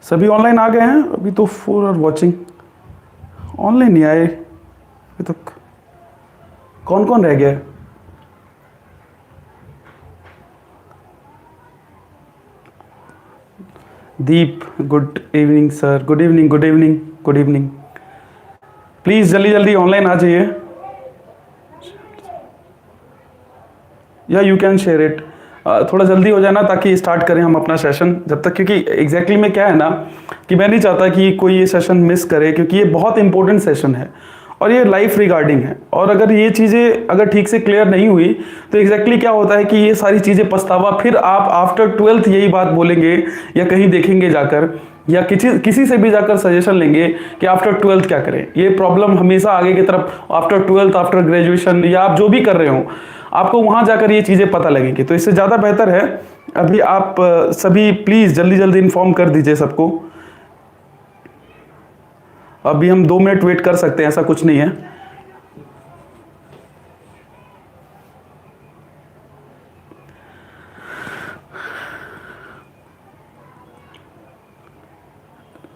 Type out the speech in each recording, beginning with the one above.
सभी ऑनलाइन आ गए हैं? अभी तो 4 आर वॉचिंग, ऑनलाइन नहीं आए अभी तक। कौन कौन रह गया है? Deep, good evening sir. Good evening, good evening, good evening. Please जल्दी जल्दी ऑनलाइन आ जाइए। या यू कैन शेयर इट। थोड़ा जल्दी हो जाए ना, ताकि स्टार्ट करें हम अपना सेशन जब तक, क्योंकि एग्जैक्टली में क्या है ना कि मैं नहीं चाहता कि कोई ये सेशन मिस करे, क्योंकि ये बहुत इंपॉर्टेंट सेशन है और ये लाइफ रिगार्डिंग है। और अगर ये चीज़ें अगर ठीक से क्लियर नहीं हुई तो एग्जैक्टली क्या होता है कि ये सारी चीज़ें पछतावा, फिर आप आफ्टर 12th यही बात बोलेंगे या कहीं देखेंगे जाकर, या किसी से भी जाकर सजेशन लेंगे कि आफ्टर 12th क्या करें। ये प्रॉब्लम हमेशा आगे की तरफ आफ्टर 12th, आफ्टर ग्रेजुएशन, या आप जो भी कर रहे हो, आपको वहां जाकर ये चीज़ें पता लगेंगी। तो इससे ज़्यादा बेहतर है अभी आप सभी प्लीज़ जल्दी जल्दी इन्फॉर्म कर दीजिए सबको। अभी हम 2 मिनट वेट कर सकते हैं, ऐसा कुछ नहीं है।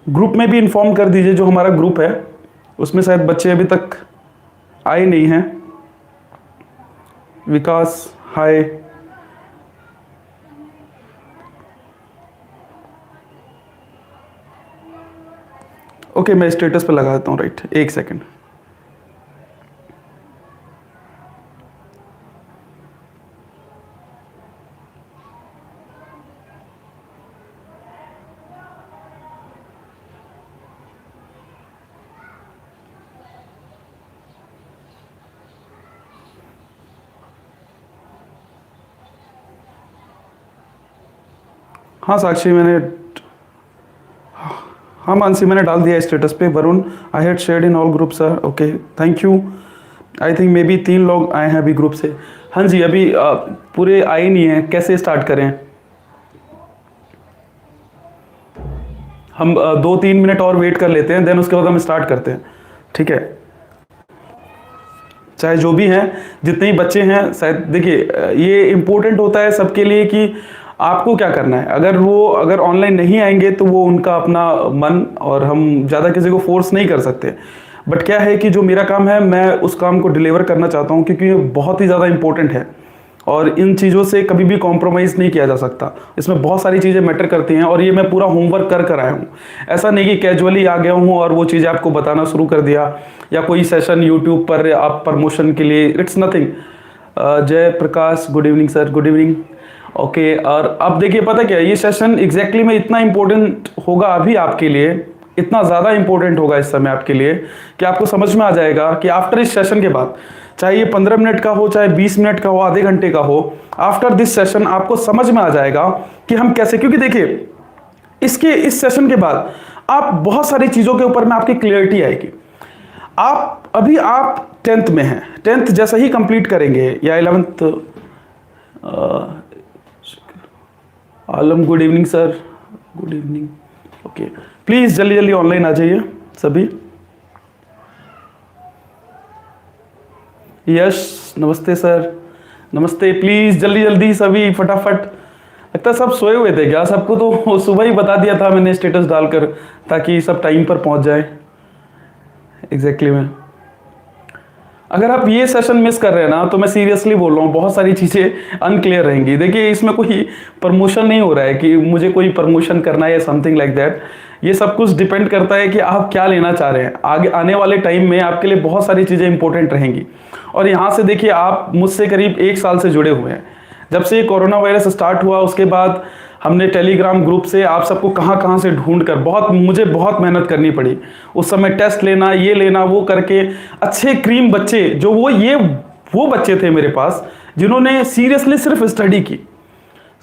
ग्रुप में भी इन्फॉर्म कर दीजिए, जो हमारा ग्रुप है उसमें शायद बच्चे अभी तक आए नहीं हैं। विकास, हाय। ओके, मैं स्टेटस पे लगा देता हूँ। राइट, एक सेकंड। हाँ साक्षी, हाँ मानसी, मैंने डाल दिया स्टेटस पे। Varun, I had shared in all group sir. Okay, thank you. I think may be 3 लोग आए हैं अभी ग्रुप से। हाँ जी, अभी पूरे आए नहीं हैं। कैसे स्टार्ट करें? हम 2-3 मिनट और वेट कर लेते हैं, देन उसके बाद हम स्टार्ट करते हैं, ठीक है? चाहे जो भी हैं, जितने ही बच्चे हैं, शायद देखिए ये इम्पोर्टेंट होता है सबके लिए कि आपको क्या करना है। अगर ऑनलाइन नहीं आएंगे तो वो उनका अपना मन, और हम ज़्यादा किसी को फोर्स नहीं कर सकते। बट क्या है कि जो मेरा काम है, मैं उस काम को डिलीवर करना चाहता हूँ, क्योंकि ये बहुत ही ज़्यादा इंपॉर्टेंट है और इन चीज़ों से कभी भी कॉम्प्रोमाइज़ नहीं किया जा सकता। इसमें बहुत सारी चीज़ें मैटर करती हैं, और ये मैं पूरा होमवर्क कर आया हूँ। ऐसा नहीं कि कैजुअली आ गया हूँ और वो चीज़ें आपको बताना शुरू कर दिया, या कोई सेशन यूट्यूब पर आप प्रमोशन के लिए। It's nothing. Jai Prakash, good evening sir. Good evening. Okay, और अब देखिए पता क्या, ये सेशन एग्जैक्टली में इतना इंपॉर्टेंट होगा अभी आपके लिए, इतना ज़्यादा इंपॉर्टेंट होगा इस समय आपके लिए, कि आपको समझ में आ जाएगा कि आफ्टर इस सेशन के बाद, चाहे ये 15 मिनट का हो, चाहे 20 मिनट का हो, आधे घंटे का हो, आफ्टर दिस सेशन आपको समझ में आ जाएगा कि हम कैसे। क्योंकि देखिए इस सेशन के बाद आप बहुत सारी चीज़ों के ऊपर में आपकी क्लियरिटी आएगी। आप 10th में हैं, 10th जैसे ही कंप्लीट करेंगे, या 11th। Alam, good evening sir. Good evening. Okay, please जल्दी जल्दी ऑनलाइन आ जाइए सभी। यश, नमस्ते सर। नमस्ते। प्लीज़ जल्दी जल्दी सभी फटाफट। लगता है सब सोए हुए थे क्या? सबको तो सुबह ही बता दिया था मैंने स्टेटस डालकर, ताकि सब टाइम पर पहुंच जाए। एग्जैक्टली में अगर आप ये सेशन मिस कर रहे हैं ना, तो मैं सीरियसली बोल रहा हूँ, बहुत सारी चीज़ें अनक्लियर रहेंगी। देखिए इसमें कोई प्रमोशन नहीं हो रहा है कि मुझे कोई प्रमोशन करना है या समथिंग लाइक दैट। ये सब कुछ डिपेंड करता है कि आप क्या लेना चाह रहे हैं। आगे आने वाले टाइम में आपके लिए बहुत सारी चीज़ें इंपॉर्टेंट रहेंगी। और यहाँ से देखिए, आप मुझसे करीब 1 साल से जुड़े हुए हैं। जब से कोरोना वायरस स्टार्ट हुआ उसके बाद हमने टेलीग्राम ग्रुप से आप सबको कहाँ कहाँ से ढूंढ कर मुझे बहुत मेहनत करनी पड़ी। उस समय टेस्ट लेना, ये लेना, वो करके अच्छे क्रीम बच्चे, जो वो बच्चे थे मेरे पास जिन्होंने सीरियसली सिर्फ स्टडी की।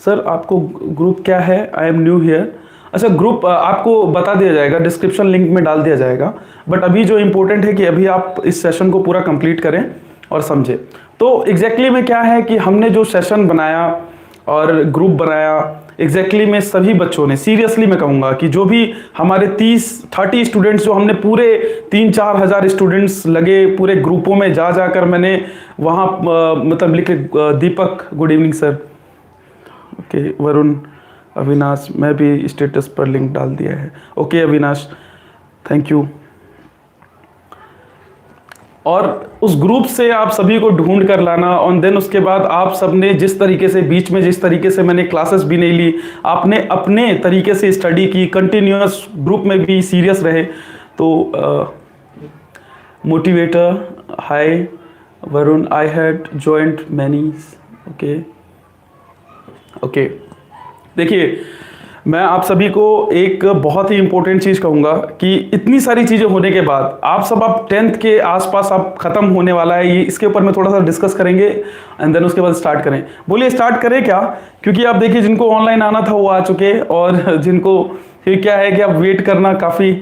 सर आपको ग्रुप क्या है? I am new here. अच्छा, ग्रुप आपको बता दिया जाएगा, डिस्क्रिप्शन लिंक में डाल दिया जाएगा। बट अभी जो इंपॉर्टेंट है कि अभी आप इस सेशन को पूरा कंप्लीट करें और समझें। तो एग्जैक्टली में क्या है कि हमने जो सेशन बनाया और ग्रुप बनाया, एग्जैक्टली में सभी बच्चों ने, सीरियसली मैं कहूँगा कि जो भी हमारे 30-30 स्टूडेंट्स, जो हमने पूरे 3-4 हज़ार स्टूडेंट्स लगे पूरे ग्रुपों में जाकर मैंने वहाँ मतलब लिखे। Deepak, good evening sir. Okay, Varun, Avinash, मैं भी स्टेटस पर लिंक डाल दिया है। Okay Avinash, thank you. और उस ग्रुप से आप सभी को ढूंढ कर लाना, और देन उसके बाद आप सबने जिस तरीके से बीच में, जिस तरीके से मैंने क्लासेस भी नहीं ली, आपने अपने तरीके से स्टडी की, कंटिन्यूअस ग्रुप में भी सीरियस रहे। तो motivator, hi Varun, I had joint many. Okay okay, देखिए मैं आप सभी को एक बहुत ही इंपॉर्टेंट चीज़ कहूँगा कि इतनी सारी चीज़ें होने के बाद आप सब, आप 10th के आसपास आप ख़त्म होने वाला है ये, इसके ऊपर में थोड़ा सा डिस्कस करेंगे एंड देन उसके बाद स्टार्ट करें। बोलिए स्टार्ट करें क्या? क्योंकि आप देखिए जिनको ऑनलाइन आना था वो आ चुके, और जिनको फिर क्या है कि आप वेट करना, काफ़ी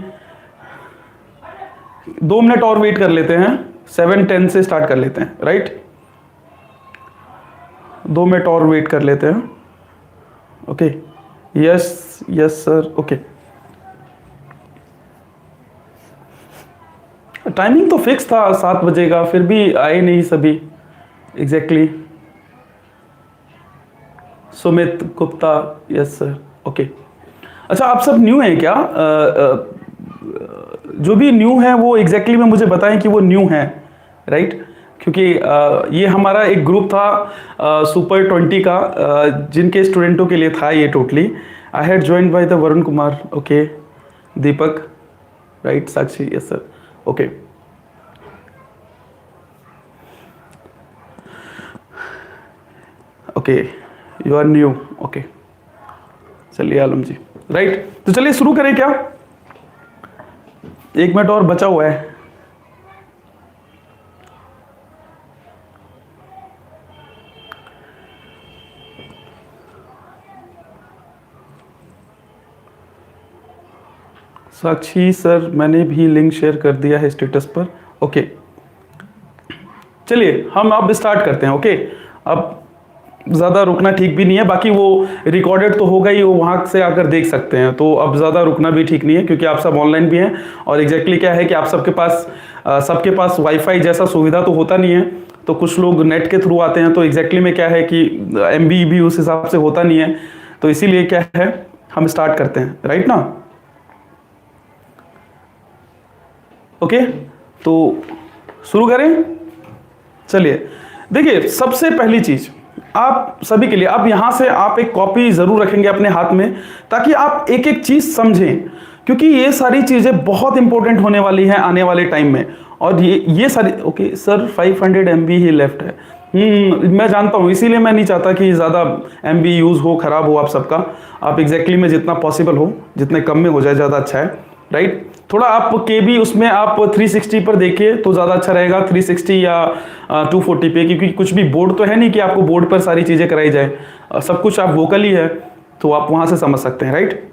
2 मिनट और वेट कर लेते हैं, 7:10 से स्टार्ट कर लेते हैं, राइट? 2 मिनट और वेट कर लेते हैं। Okay, yes yes sir, okay. Timing तो फिक्स था 7 बजे का, फिर भी आए नहीं सभी exactly. Sumit Gupta, yes sir, okay. अच्छा, आप सब न्यू हैं क्या? जो भी न्यू है वो एग्जैक्टली में मुझे बताएं कि वो न्यू है, राइट? क्योंकि ये हमारा एक ग्रुप था सुपर 20 का, जिनके स्टूडेंटों के लिए था ये totally. I had joined by the Varun Kumar, okay. Deepak, right? Sakshi, yes sir, okay. Okay, you are new, okay. चलिए आलम जी, राइट? तो चलिए शुरू करें क्या? 1 मिनट और बचा हुआ है। साक्षी सर, मैंने भी लिंक शेयर कर दिया है स्टेटस पर, ओके। चलिए हम अब स्टार्ट करते हैं, ओके। अब ज़्यादा रुकना ठीक भी नहीं है, बाकी वो रिकॉर्डेड तो होगा ही, वो वहाँ से आकर देख सकते हैं, तो अब ज़्यादा रुकना भी ठीक नहीं है, क्योंकि आप सब ऑनलाइन भी हैं। और एग्जैक्टली क्या है कि आप सबके पास वाईफाई जैसा सुविधा तो होता नहीं है, तो कुछ लोग नेट के थ्रू आते हैं, तो एग्जैक्टली में क्या है कि MB भी उस हिसाब से होता नहीं है, तो इसीलिए क्या है हम स्टार्ट करते हैं, राइट ना? ओके, तो शुरू करें। चलिए देखिए, सबसे पहली चीज आप सभी के लिए, अब यहां से आप एक कॉपी जरूर रखेंगे अपने हाथ में, ताकि आप एक एक चीज समझें, क्योंकि ये सारी चीजें बहुत इंपॉर्टेंट होने वाली हैं आने वाले टाइम में। और ये सारी, ओके सर 500 MB ही लेफ्ट है। मैं जानता हूँ, इसीलिए मैं नहीं चाहता कि ज़्यादा MB यूज़ हो, ख़राब हो आप सबका। आप एग्जैक्टली में जितना पॉसिबल हो, जितने कम में हो जाए ज़्यादा अच्छा है, राइट? थोड़ा आप KB उसमें आप 360 पर देखिए तो ज़्यादा अच्छा रहेगा, 360 या 240 पे, क्योंकि कुछ भी बोर्ड तो है नहीं कि आपको बोर्ड पर सारी चीज़ें कराई जाए। सब कुछ आप वोकली है, तो आप वहाँ से समझ सकते हैं, राइट?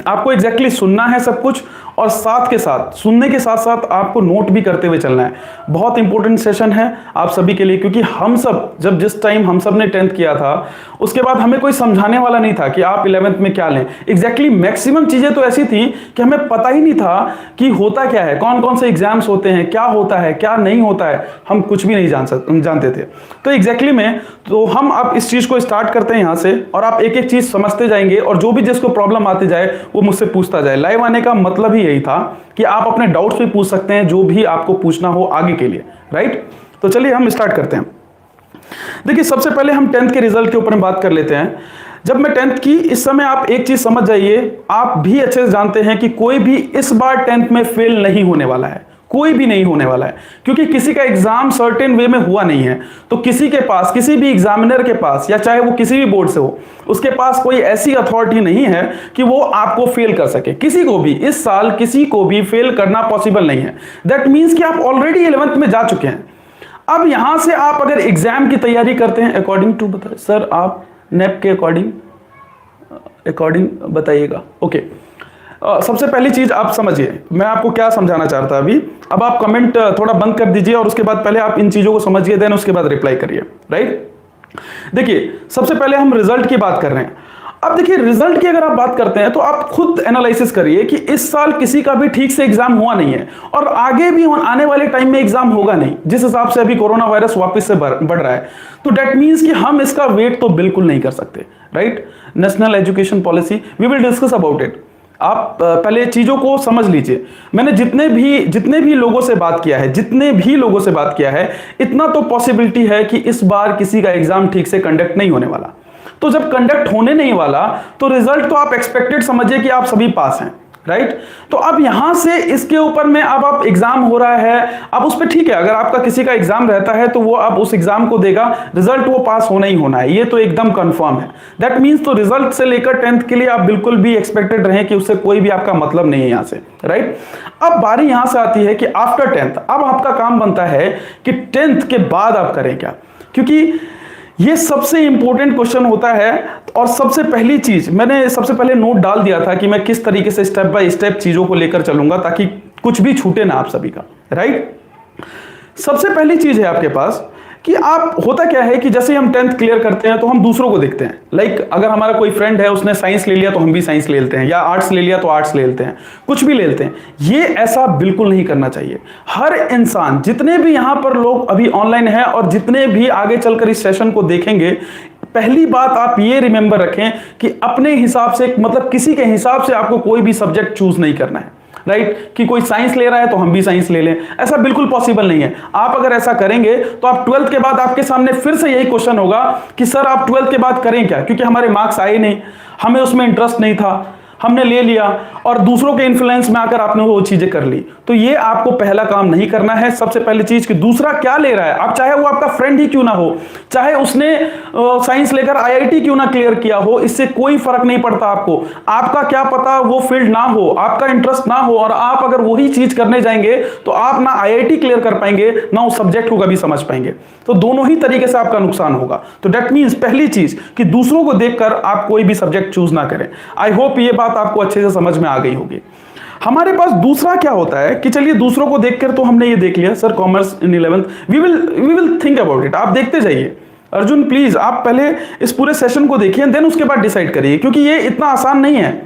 आपको एग्जैक्टली सुनना है सब कुछ, और साथ के साथ, सुनने के साथ साथ आपको नोट भी करते हुए चलना है। बहुत इंपॉर्टेंट सेशन है आप सभी के लिए, क्योंकि हम सब जब जिस टाइम हम सब ने 10th किया था, उसके बाद हमें कोई समझाने वाला नहीं था कि आप 11th में क्या लें। एग्जैक्टली मैक्सिमम चीजें तो ऐसी थी कि हमें पता ही नहीं था कि होता क्या है, कौन कौन से एग्जाम्स होते हैं, क्या होता है क्या नहीं होता है, हम कुछ भी नहीं जानते थे। तो एग्जैक्टली में तो हम अब इस चीज को स्टार्ट करते हैं यहाँ से, और आप एक एक चीज समझते जाएंगे, और जो भी जिसको प्रॉब्लम आती जाए वो मुझसे पूछता जाए। लाइव आने का मतलब ही यही था कि आप अपने डाउट्स भी पूछ सकते हैं, जो भी आपको पूछना हो आगे के लिए, राइट? तो चलिए हम स्टार्ट करते हैं। देखिए सबसे पहले हम 10th के रिजल्ट के ऊपर में बात कर लेते हैं। जब मैं 10th की, इस समय आप एक चीज समझ जाइए, आप भी अच्छे से जानते हैं कि कोई भी इस बार 10th में फेल नहीं होने वाला है, कोई भी नहीं होने वाला है, क्योंकि किसी का एग्जाम सर्टेन वे में हुआ नहीं है। तो किसी के पास, किसी भी एग्जामिनर के पास, या चाहे वो किसी भी बोर्ड से हो, उसके पास कोई ऐसी अथॉरिटी नहीं है कि वो आपको फेल कर सके। किसी को भी इस साल किसी को भी फेल करना पॉसिबल नहीं है। दैट मीन्स कि आप ऑलरेडी 11th में जा चुके हैं। अब यहां से आप अगर एग्जाम की तैयारी करते हैं अकॉर्डिंग टू, बताइए सर आप नेप के अकॉर्डिंग बताइएगा, ओके। सबसे पहली चीज आप समझिए, मैं आपको क्या समझाना चाहता अभी। अब आप कमेंट थोड़ा बंद कर दीजिए, और उसके बाद पहले आप इन चीजों को समझिए, देन उसके बाद रिप्लाई करिए, राइट? देखिए सबसे पहले हम रिजल्ट की बात कर रहे हैं। अब देखिए रिजल्ट की अगर आप बात करते हैं तो आप खुद एनालिसिस करिए कि इस साल किसी का भी ठीक से एग्जाम हुआ नहीं है, और आगे भी आने वाले टाइम में एग्जाम होगा नहीं, जिस हिसाब से अभी कोरोना वायरस वापस से बढ़ रहा है। तो डेट मीन्स कि हम इसका वेट तो बिल्कुल नहीं कर सकते, right, national education policy, we will discuss about it. आप पहले चीजों को समझ लीजिए। मैंने जितने भी लोगों से बात किया है, इतना तो पॉसिबिलिटी है कि इस बार किसी का एग्जाम ठीक से कंडक्ट नहीं होने वाला। तो जब कंडक्ट होने नहीं वाला तो रिजल्ट तो आप एक्सपेक्टेड समझिए कि आप सभी पास हैं, राइट। तो अब यहां से इसके ऊपर में अब आप एग्जाम हो रहा है, अब उस पर ठीक है, अगर आपका किसी का एग्जाम रहता है तो वो अब उस एग्जाम को देगा, रिजल्ट वो पास होना ही होना है, ये तो एकदम कंफर्म है। दैट मींस तो रिजल्ट से लेकर 10th के लिए आप बिल्कुल भी एक्सपेक्टेड रहे कि उससे कोई भी आपका मतलब नहीं है यहां से, राइट। अब बारी यहां से आती है कि आफ्टर 10th अब आपका काम बनता है कि 10th के बाद आप करें क्या, क्योंकि ये सबसे इंपॉर्टेंट क्वेश्चन होता है। और सबसे पहली चीज मैंने सबसे पहले नोट डाल दिया था कि मैं किस तरीके से स्टेप बाय स्टेप चीजों को लेकर चलूंगा ताकि कुछ भी छूटे ना आप सभी का, राइट। सबसे पहली चीज है आपके पास कि आप, होता क्या है कि जैसे हम 10th क्लियर करते हैं तो हम दूसरों को देखते हैं। लाइक अगर हमारा कोई फ्रेंड है उसने साइंस ले लिया तो हम भी साइंस ले लेते हैं, या आर्ट्स ले लिया तो आर्ट्स ले लेते हैं, कुछ भी ले लेते हैं। ये ऐसा बिल्कुल नहीं करना चाहिए। हर इंसान, जितने भी यहां पर लोग अभी ऑनलाइन हैं और जितने भी आगे चलकर इस सेशन को देखेंगे, पहली बात आप ये रिमेंबर रखें कि अपने हिसाब से, मतलब किसी के हिसाब से आपको कोई भी सब्जेक्ट चूज नहीं करना है, राइट। कि कोई साइंस ले रहा है तो हम भी साइंस ले लें, ऐसा बिल्कुल पॉसिबल नहीं है। आप अगर ऐसा करेंगे तो आप 12th के बाद आपके सामने फिर से यही क्वेश्चन होगा कि सर आप 12th के बाद करें क्या, क्योंकि हमारे मार्क्स आए नहीं, हमें उसमें इंटरेस्ट नहीं था, हमने ले लिया और दूसरों के इन्फ्लुएंस में आकर आपने वो चीजें कर ली। तो ये आपको पहला काम नहीं करना है, सबसे पहली चीज कि दूसरा क्या ले रहा है। आप चाहे वो आपका फ्रेंड ही क्यों ना हो, चाहे उसने साइंस लेकर आईआईटी क्यों ना क्लियर किया हो, इससे कोई फर्क नहीं पड़ता आपको। आपका क्या पता वो फील्ड ना हो, आपका इंटरेस्ट ना हो, और आप अगर वही चीज करने जाएंगे तो आप ना आईआईटी क्लियर कर पाएंगे ना उस सब्जेक्ट को कभी समझ पाएंगे। तो दोनों ही तरीके से आपका नुकसान होगा। तो दैट मीन्स पहली चीज कि दूसरों को देखकर आप कोई भी सब्जेक्ट चूज ना करें। आई होप ये बात आपको अच्छे से समझ में आ गई होगी। हमारे पास दूसरा क्या होता है कि चलिए दूसरों को देखकर तो हमने ये देख लिया, sir commerce in 11th, we will think about it. आप देखते जाइए। अर्जुन प्लीज आप पहले इस पूरे सेशन को देखिए, देन उसके बाद डिसाइड करिए, क्योंकि ये इतना आसान नहीं है।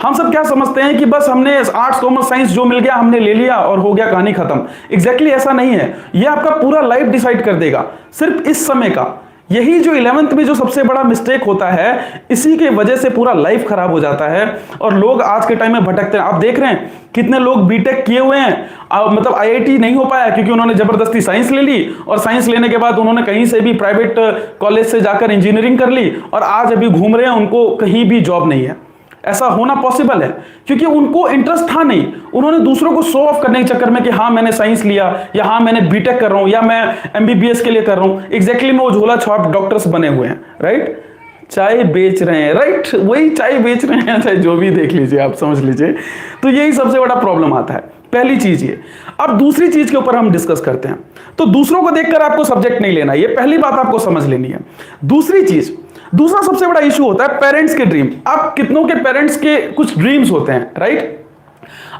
हम सब क्या समझते हैं कि बस हमने आर्ट्स कॉमर्स साइंस जो मिल गया हमने ले लिया और हो गया, कहानी खत्म। एग्जैक्टली ऐसा नहीं है। ये आपका पूरा लाइफ डिसाइड कर देगा, सिर्फ इस समय का। यही जो 11th में जो सबसे बड़ा मिस्टेक होता है, इसी के वजह से पूरा लाइफ खराब हो जाता है और लोग आज के टाइम में भटकते हैं। आप देख रहे हैं कितने लोग बीटेक किए हुए हैं, मतलब आईआईटी नहीं हो पाया क्योंकि उन्होंने जबरदस्ती साइंस ले ली, और साइंस लेने के बाद उन्होंने कहीं से भी प्राइवेट कॉलेज से जाकर इंजीनियरिंग कर ली और आज अभी घूम रहे हैं, उनको कहीं भी जॉब नहीं है। ऐसा होना पॉसिबल है क्योंकि उनको इंटरेस्ट था नहीं। उन्होंने दूसरों को शो ऑफ करने के चक्कर में कि हाँ मैंने साइंस लिया, या हाँ मैंने बीटेक कर रहा हूं, या मैं एमबीबीएस के लिए कर रहा हूं, एग्जैक्टली में वो झोला छाप डॉक्टर्स बने हुए हैं, राइट। चाय बेच रहे हैं, राइट, वही चाय बेच रहे हैं, चाहे जो भी देख लीजिए, आप समझ लीजिए। तो यही सबसे बड़ा प्रॉब्लम आता है, पहली चीज ये। अब दूसरी चीज के ऊपर हम डिस्कस करते हैं। तो दूसरों को देखकर आपको सब्जेक्ट नहीं लेना, ये पहली बात आपको समझ लेनी है। दूसरी चीज, दूसरा सबसे बड़ा इशू होता है पेरेंट्स के ड्रीम। आप कितनों के पेरेंट्स के कुछ ड्रीम्स होते हैं, राइट।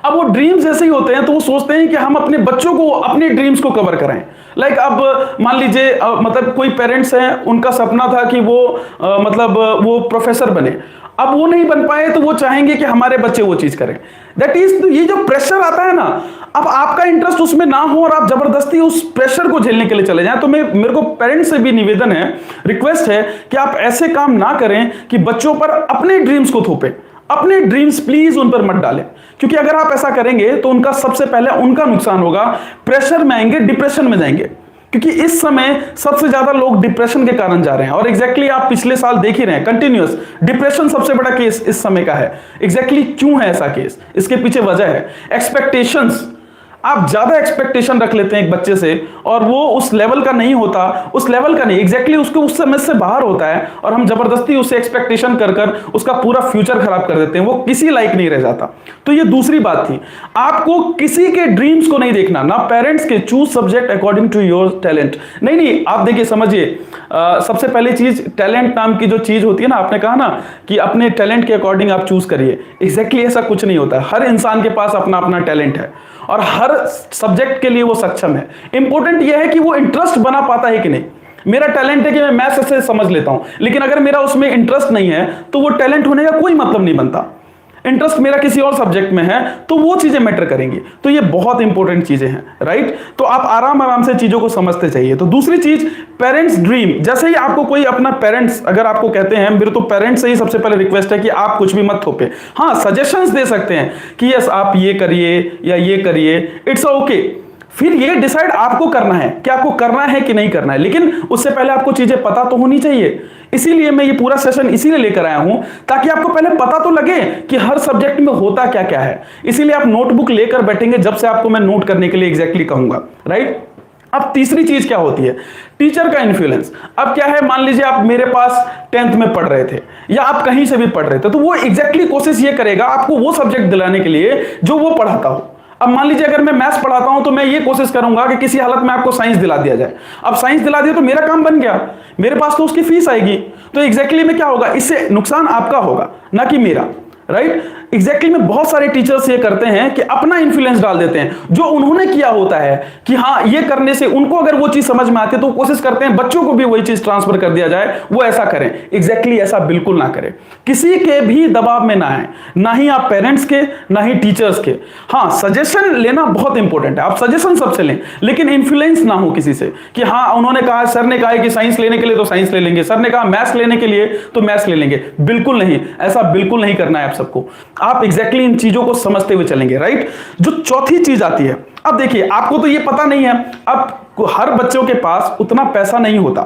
अब वो ड्रीम्स ऐसे ही होते हैं तो वो सोचते हैं कि हम अपने बच्चों को अपने ड्रीम्स को कवर कराएं। लाइक अब मान लीजिए मतलब कोई पेरेंट्स हैं, उनका सपना था कि वो मतलब वो प्रोफेसर बने, अब वो नहीं बन पाए तो वो चाहेंगे कि हमारे बच्चे वो चीज करें। दैट इज, ये जो प्रेशर आता है ना, अब आपका इंटरेस्ट उसमें ना हो और आप जबरदस्ती उस प्रेशर को झेलने के लिए चले जाएं, तो मेरे को पेरेंट्स से भी निवेदन है, रिक्वेस्ट है कि आप ऐसे काम ना करें कि बच्चों पर अपने ड्रीम्स को थोपें। अपने ड्रीम्स प्लीज उन पर मत डालें, क्योंकि अगर आप ऐसा करेंगे तो उनका सबसे पहले उनका नुकसान होगा, प्रेशर में आएंगे, डिप्रेशन में जाएंगे। क्योंकि इस समय सबसे ज्यादा लोग डिप्रेशन के कारण जा रहे हैं, और एग्जैक्टली आप पिछले साल देख ही रहे हैं, कंटिन्यूअस डिप्रेशन सबसे बड़ा केस इस समय का है। एग्जैक्टली क्यों है ऐसा केस, इसके पीछे वजह है एक्सपेक्टेशंस। आप ज्यादा एक्सपेक्टेशन रख लेते हैं एक बच्चे से और वो उस लेवल का नहीं होता, उस लेवल का नहीं, एग्जैक्टली उसको उस समय से बाहर होता है, और हम जबरदस्ती उसे एक्सपेक्टेशन कर कर उसका पूरा फ्यूचर खराब कर देते हैं, वो किसी लायक नहीं रह जाता। तो ये दूसरी बात थी, आपको किसी के ड्रीम्स को नहीं देखना, ना पेरेंट्स के। Choose subject according to your talent. नहीं, आप देखिए, समझिए, सबसे पहली चीज टैलेंट नाम की जो चीज होती है ना, आपने कहा ना कि अपने टैलेंट के अकॉर्डिंग आप चूज करिए, एग्जैक्टली ऐसा कुछ नहीं होता। हर इंसान के पास अपना अपना टैलेंट है और हर सब्जेक्ट के लिए वो सक्षम है। इंपॉर्टेंट ये है कि वो इंटरेस्ट बना पाता है कि नहीं। मेरा टैलेंट है कि मैं मैथ्स ऐसे समझ लेता हूं, लेकिन अगर मेरा उसमें इंटरेस्ट नहीं है तो वो टैलेंट होने का कोई मतलब नहीं बनता। इंटरेस्ट मेरा किसी और सब्जेक्ट में है, तो वो चीजें मैटर करेंगी। तो ये बहुत इंपॉर्टेंट चीजें हैं, राइट। तो आप आराम आराम से चीजों को समझते चाहिए। तो दूसरी चीज, पेरेंट्स ड्रीम। जैसे ही आपको कोई अपना पेरेंट्स अगर आपको कहते हैं, मेरे तो पेरेंट्स से ही सबसे पहले रिक्वेस्ट है कि आप कुछ भी मत थोपे। हाँ, सजेशंस दे सकते हैं कि यस आप ये करिए या ये करिए, इट्स ओके। फिर ये डिसाइड आपको करना है कि आपको करना है कि नहीं करना है, लेकिन उससे पहले आपको चीजें पता तो होनी चाहिए। इसीलिए मैं ये पूरा सेशन इसीलिए लेकर आया हूं, ताकि आपको पहले पता तो लगे कि हर सब्जेक्ट में होता क्या क्या है। इसीलिए आप नोटबुक लेकर बैठेंगे जब से आपको मैं नोट करने के लिए एग्जैक्टली कहूंगा, राइट। अब तीसरी चीज क्या होती है, टीचर का इन्फ्लुएंस। अब क्या है, मान लीजिए आप मेरे पास 10th में पढ़ रहे थे या आप कहीं से भी पढ़ रहे थे, तो वो एग्जैक्टली कोशिश ये करेगा आपको वो सब्जेक्ट दिलाने के लिए जो वो पढ़ाता हो। अब मान लीजिए अगर मैं मैथ्स पढ़ाता हूं तो मैं ये कोशिश करूंगा कि किसी हालत में आपको साइंस दिला दिया जाए। अब साइंस दिला दिया तो मेरा काम बन गया, मेरे पास तो उसकी फीस आएगी। तो एग्जैक्टली में क्या होगा, इससे नुकसान आपका होगा ना कि मेरा, राइट। एग्जैक्टली में बहुत सारे टीचर्स ये करते हैं कि अपना इन्फ्लुएंस डाल देते हैं, जो उन्होंने किया होता है कि हाँ ये करने से उनको अगर वो चीज समझ में आती है तो कोशिश करते हैं बच्चों को भी वही चीज ट्रांसफर कर दिया जाए, वो ऐसा करें। एग्जैक्टली ऐसा बिल्कुल ना करें, किसी के भी दबाव में ना आए, ना ही आप पेरेंट्स के ना ही टीचर्स के। हाँ, सजेशन लेना बहुत इंपॉर्टेंट है, आप सजेशन सबसे लें, लेकिन इन्फ्लुएंस ना हो किसी से कि हाँ उन्होंने कहा, सर ने कहा कि साइंस लेने के लिए तो साइंस ले लेंगे, सर ने कहा मैथ्स लेने के लिए तो मैथ्स ले लेंगे। बिल्कुल नहीं, ऐसा बिल्कुल नहीं करना है आप सबको। आप एग्जैक्टली इन चीजों को समझते हुए चलेंगे, राइट। जो चौथी चीज आती है, अब देखिए आपको तो ये पता नहीं है, अब हर बच्चों के पास उतना पैसा नहीं होता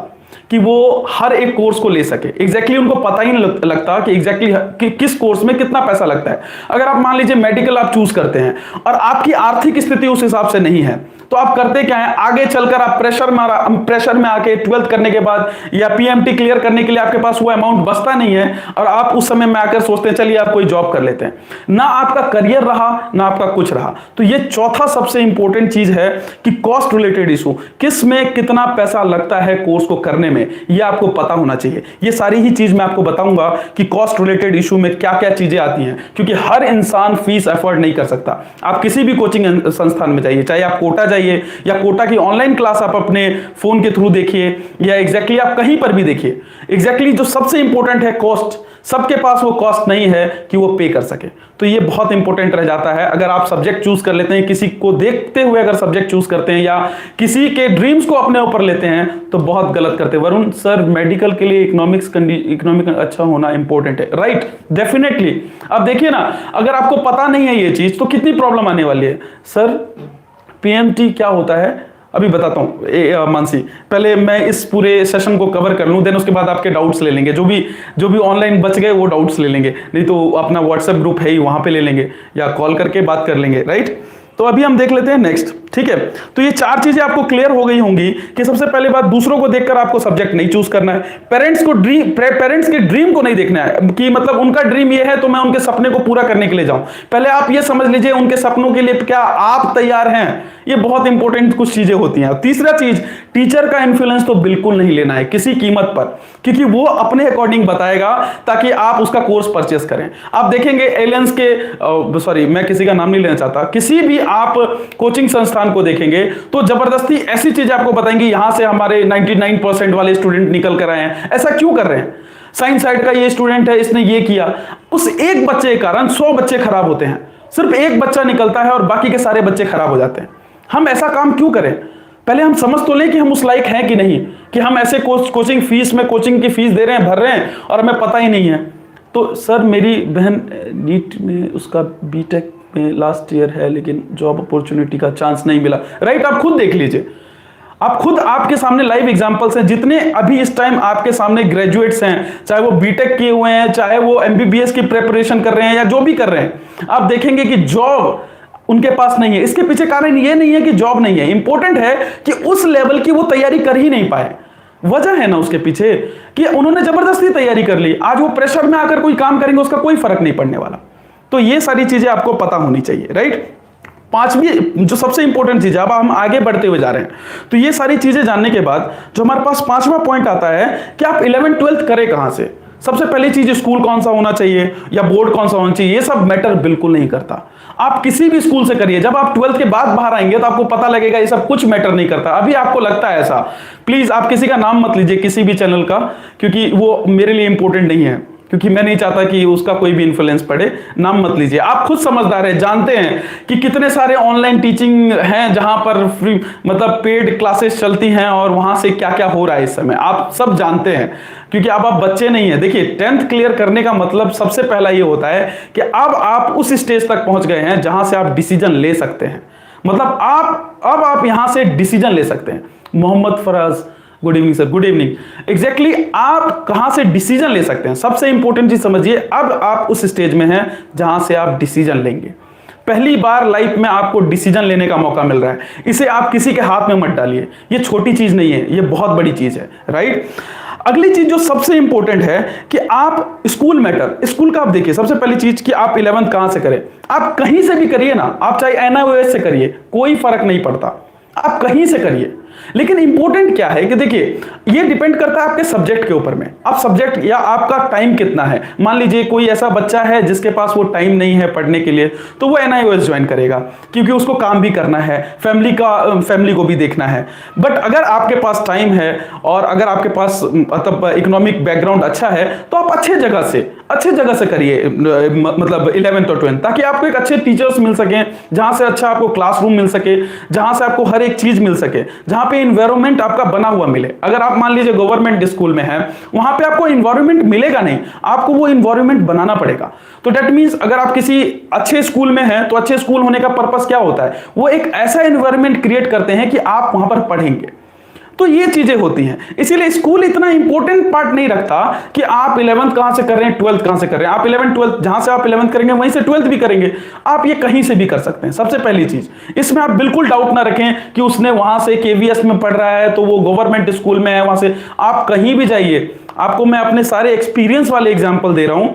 कि वो हर एक कोर्स को ले सके। एग्जैक्टली उनको पता ही नहीं लगता कि एग्जैक्टली किस कोर्स में कितना पैसा लगता है। अगर आप मान लीजिए मेडिकल आप चूज करते हैं और आपकी आर्थिक स्थिति उस हिसाब से नहीं है, तो आप करते क्या है, आगे चलकर आप प्रेशर में आके 12th करने के बाद या पीएमटी क्लियर करने के लिए आपके पास वो अमाउंट बचता नहीं है, और आप उस समय में आकर सोचते हैं चलिए आप कोई जॉब कर लेते हैं। ना आपका करियर रहा ना आपका कुछ रहा। तो ये चौथा सबसे इंपॉर्टेंट चीज है कि कॉस्ट रिलेटेड इशू, किस में कितना पैसा लगता है कोर्स को करने में, ये आपको पता होना चाहिए। ये सारी ही चीज मैं आपको बताऊंगा कि कॉस्ट रिलेटेड इशू में क्या क्या चीजें आती हैं, क्योंकि हर इंसान फीस अफोर्ड नहीं कर सकता। आप किसी भी कोचिंग संस्थान में जाइए, चाहे आप कोटा जाइए या कोटा की ऑनलाइन क्लास आप अपने फोन के थ्रू देखिए, या एग्जैक्टली आप कहीं पर भी देखिए, एग्जैक्टली जो सबसे इंपॉर्टेंट है कॉस्ट, सबके पास वो कॉस्ट नहीं है कि वो पे कर सके। तो ये बहुत इंपॉर्टेंट रह जाता है। अगर आप सब्जेक्ट चूज कर लेते हैं, किसी को देखते हुए अगर सब्जेक्ट चूज करते हैं या किसी के ड्रीम्स को अपने ऊपर लेते हैं, तो बहुत गलत करते हैं। वरुण सर, मेडिकल के लिए इकोनॉमिक अच्छा होना इंपॉर्टेंट है, राइट, डेफिनेटली। अब देखिए ना, अगर आपको पता नहीं है ये चीज तो कितनी प्रॉब्लम आने वाली है। सर पीएमटी क्या होता है, अभी बताता हूँ मानसी, पहले मैं इस पूरे सेशन को कवर कर लूँ, देन उसके बाद आपके डाउट्स ले लेंगे, जो भी ऑनलाइन बच गए वो डाउट्स ले लेंगे, नहीं तो अपना व्हाट्सएप ग्रुप है ही, वहाँ पे ले लेंगे या कॉल करके बात कर लेंगे, राइट। तो अभी हम देख लेते हैं नेक्स्ट, ठीक है। तो ये चार चीजें आपको क्लियर हो गई होंगी कि सबसे पहले बात, दूसरों को देखकर आपको सब्जेक्ट नहीं चूज करना है। पेरेंट्स के ड्रीम को नहीं देखना है कि मतलब उनका ड्रीम ये है तो मैं उनके सपने को पूरा करने के लिए जाऊं। पहले आप ये समझ लीजिए उनके सपनों के लिए क्या आप तैयार हैं। ये बहुत इंपॉर्टेंट कुछ चीजें होती हैं। तीसरा चीज, टीचर का इन्फ्लुएंस तो बिल्कुल नहीं लेना है किसी कीमत पर, क्योंकि वो अपने अकॉर्डिंग बताएगा ताकि आप उसका कोर्स परचेस करें। आप देखेंगे एलियंस के सॉरी मैं किसी का नाम नहीं लेना चाहता, किसी भी आप कोचिंग संस्थान को देखेंगे तो जबरदस्ती ऐसी चीजें आपको बताएंगे, यहां से हमारे 99% वाले स्टूडेंट निकल कर आए हैं। ऐसा क्यों कर रहे हैं? साइंस साइड का ये स्टूडेंट है, इसने ये किया, उस एक बच्चे के कारण 100 बच्चे खराब होते हैं। सिर्फ एक बच्चा निकलता है और बाकी के सारे बच्चे खराब हो जाते हैं। हम ऐसा काम क्यों करें? पहले हम समझ तो लें कि हम उस लायक हैं कि नहीं, कि हम ऐसे कोचिंग फीस में कोचिंग की फीस दे रहे हैं, भर रहे हैं और हमें पता ही नहीं है। तो सर मेरी बहन नीट में उसका बीटेक में लास्ट ईयर है लेकिन जॉब अपॉर्चुनिटी का चांस नहीं मिला, राइट। आप खुद देख लीजिए, आप खुद, आपके सामने लाइव एग्जांपल्स हैं। जितने अभी इस टाइम आपके सामने ग्रेजुएट्स हैं, चाहे वो बीटेक किए हुए हैं, चाहे वो एमबीबीएस की प्रिपरेशन कर रहे हैं या जो भी कर रहे हैं, आप देखेंगे कि जॉब उनके पास नहीं है। इसके पीछे कारण ये नहीं है कि जॉब नहीं है, इंपॉर्टेंट है कि उस लेवल की वो तैयारी कर ही नहीं पाए। वजह है ना उसके पीछे कि उन्होंने जबरदस्ती तैयारी कर ली। आज वो प्रेशर में आकर कोई काम करेंगे, उसका कोई फर्क नहीं पड़ने वाला। तो ये सारी चीजें आपको पता होनी चाहिए, राइट। पांचवी जो सबसे इंपॉर्टेंट चीज है, अब हम आगे बढ़ते हुए जा रहे हैं, तो ये सारी चीजें जानने के बाद जो हमारे पास पांचवा पॉइंट आता है कि आप 11th 12th करें कहां से। सबसे पहली चीज, स्कूल कौन सा होना चाहिए या बोर्ड कौन सा होना चाहिए, ये सब मैटर बिल्कुल नहीं करता। आप किसी भी स्कूल से करिए, जब आप 12th के बाद बाहर आएंगे तो आपको पता लगेगा ये सब कुछ मैटर नहीं करता। अभी आपको लगता है ऐसा, प्लीज आप किसी का नाम मत लीजिए किसी भी चैनल का, क्योंकि वो मेरे लिए इंपॉर्टेंट नहीं है, क्योंकि मैं नहीं चाहता कि उसका कोई भी इन्फ्लुएंस पड़े, नाम मत लीजिए। आप खुद समझदार हैं, जानते हैं कि कितने सारे ऑनलाइन टीचिंग हैं जहां पर फ्री मतलब पेड क्लासेस चलती हैं और वहां से क्या क्या हो रहा है इस समय, आप सब जानते हैं, क्योंकि अब आप बच्चे नहीं हैं। देखिए 10th क्लियर करने का मतलब सबसे पहला ये होता है कि अब आप उस स्टेज तक पहुंच गए हैं जहां से आप डिसीजन ले सकते हैं, मतलब आप यहां से डिसीजन ले सकते हैं। Mohammad Faraz, good evening sir. Good evening. Exactly आप कहां से डिसीजन ले सकते हैं, सबसे इंपॉर्टेंट चीज समझिए, अब आप उस स्टेज में हैं जहां से आप डिसीजन लेंगे। पहली बार लाइफ में आपको डिसीजन लेने का मौका मिल रहा है, इसे आप किसी के हाथ में मत डालिए, ये छोटी चीज नहीं है, ये बहुत बड़ी चीज है, राइट। अगली चीज जो सबसे इंपॉर्टेंट है कि आप स्कूल मैटर, स्कूल का आप देखिए, सबसे पहली चीज कि आप 11th कहां से करें, आप कहीं से भी करिए ना, आप चाहे एनआईओएस से करिए, कोई फर्क नहीं पड़ता, आप कहीं से करिए। लेकिन इंपॉर्टेंट क्या है कि देखिए ये डिपेंड करता है आपके सब्जेक्ट के ऊपर में, आप सब्जेक्ट या आपका टाइम कितना है। मान लीजिए कोई ऐसा बच्चा है जिसके पास वो टाइम नहीं है पढ़ने के लिए, तो वो एनआईओएस ज्वाइन करेगा, क्योंकि उसको काम भी करना है, फैमिली को भी देखना है। बट अगर आपके पास टाइम है और अगर आपके पास मतलब इकोनॉमिक बैकग्राउंड अच्छा है, तो आप अच्छे जगह से करिए, मतलब 11th और 12th, ताकि आपको एक अच्छे टीचर्स मिल सके, जहां से अच्छा आपको क्लासरूम मिल सके, जहां से आपको हर एक चीज मिल सके, जहां पे इन्वायरमेंट आपका बना हुआ मिले। अगर आप मान लीजिए गवर्नमेंट स्कूल में है, वहां पे आपको इन्वायरमेंट मिलेगा नहीं, आपको वो इन्वायरमेंट बनाना पड़ेगा। तो दैट मींस अगर आप किसी अच्छे स्कूल में हैं, तो अच्छे स्कूल होने का पर्पस क्या होता है, वो एक ऐसा इन्वायरमेंट क्रिएट करते हैं कि आप वहां पर पढ़ेंगे। तो ये चीजें होती हैं, इसीलिए स्कूल इतना इंपॉर्टेंट पार्ट नहीं रखता कि आप 11th कहां से कर रहे हैं, 12th कहां से कर रहे हैं। आप 11th 12th जहां से आप 11th करेंगे वहीं से 12th भी करेंगे, आप ये कहीं से भी कर सकते हैं। सबसे पहली चीज इसमें आप बिल्कुल डाउट ना रखें कि उसने वहां से केवीएस में पढ़ रहा है तो वो गवर्नमेंट स्कूल में है, वहां से आप कहीं भी जाइए। आपको मैं अपने सारे एक्सपीरियंस वाले एग्जाम्पल दे रहा हूं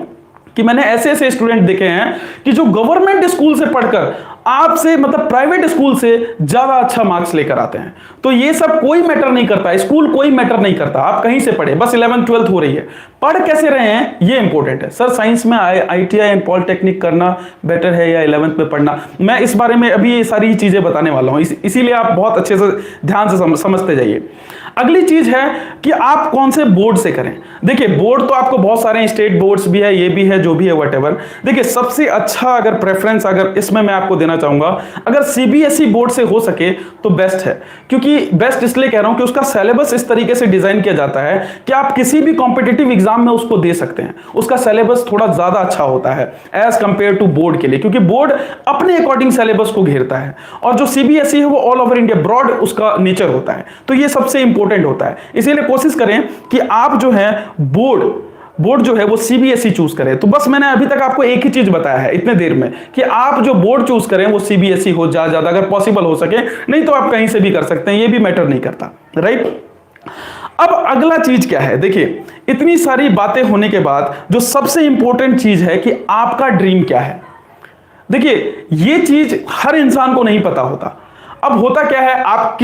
कि मैंने ऐसे ऐसे स्टूडेंट देखे हैं कि जो गवर्नमेंट स्कूल से पढ़कर आपसे मतलब प्राइवेट स्कूल से ज्यादा अच्छा मार्क्स लेकर आते हैं। तो ये सब कोई मैटर नहीं करता, स्कूल कोई मैटर नहीं करता, आप कहीं से पढ़े, बस 11th 12th हो रही है, पढ़ कैसे रहे हैं ये इंपॉर्टेंट है। सर साइंस में आईटीआई एंड पॉलिटेक्निक करना बेटर है या 11th में पढ़ना, मैं इस बारे में अभी ये सारी चीजें बताने वाला हूं, इसीलिए आप बहुत अच्छे से ध्यान से समझते जाइए। अगली चीज है कि आप कौन से बोर्ड से करें। देखिए बोर्ड तो आपको बहुत सारे हैं, स्टेट बोर्ड्स भी है, ये भी है, जो भी है व्हाटएवर। देखिए सबसे अच्छा अगर प्रेफरेंस अगर इसमें मैं आपको देना चाहूंगा, अगर सीबीएसई बोर्ड से हो सके तो बेस्ट है। क्योंकि बेस्ट इसलिए कह रहा हूं कि उसका सिलेबस इस तरीके से डिजाइन किया जाता है कि आप किसी भी कॉम्पिटिटिव एग्जाम में उसको दे सकते हैं। उसका सिलेबस थोड़ा ज्यादा अच्छा होता है एज कंपेयर टू बोर्ड के लिए, क्योंकि बोर्ड अपने अकॉर्डिंग सिलेबस को घेरता है और जो सीबीएसई है वो ऑल ओवर इंडिया ब्रॉड उसका नेचर होता है। तो ये सबसे इंपॉर्टेंट होता है, इसीलिए कोशिश करें कि आप जो है बोर्ड जो है वो सीबीएसई चूज करें। तो बस मैंने अभी तक आपको एक ही चीज बताया है इतने देर में कि आप जो बोर्ड चूज करें वो सीबीएसई हो ज्यादा अगर पॉसिबल हो सके, नहीं तो आप कहीं से भी कर सकते हैं, ये भी मैटर नहीं करता, राइट। अब अगला चीज क्या है, देखिए इतनी सारी बातें होने के बाद जो सबसे इंपॉर्टेंट चीज है कि आपका ड्रीम क्या है। देखिए ये चीज हर इंसान को नहीं पता होता। अब होता क्या है, आप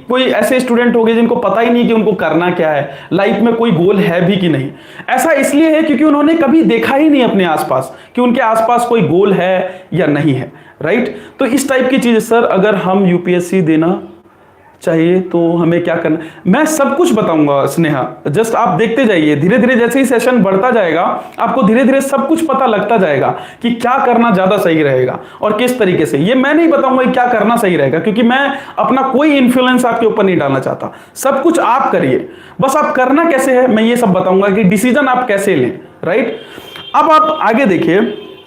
कोई ऐसे स्टूडेंट होंगे जिनको पता ही नहीं कि उनको करना क्या है, लाइफ में कोई गोल है भी कि नहीं। ऐसा इसलिए है क्योंकि उन्होंने कभी देखा ही नहीं अपने आसपास कि उनके आसपास कोई गोल है या नहीं है, राइट। तो इस टाइप की चीज, सर अगर हम यूपीएससी देना चाहिए तो हमें क्या करना, मैं सब कुछ बताऊंगा स्नेहा, जस्ट आप देखते जाइए। धीरे धीरे जैसे ही सेशन बढ़ता जाएगा आपको धीरे धीरे सब कुछ पता लगता जाएगा कि क्या करना ज्यादा सही रहेगा और किस तरीके से। ये मैं नहीं बताऊंगा कि क्या करना सही रहेगा, क्योंकि मैं अपना कोई इन्फ्लुएंस आपके ऊपर नहीं डालना चाहता। सब कुछ आप करिए, बस आप करना कैसे है मैं ये सब बताऊंगा कि डिसीजन आप कैसे लें, राइट। अब आप आगे देखिए।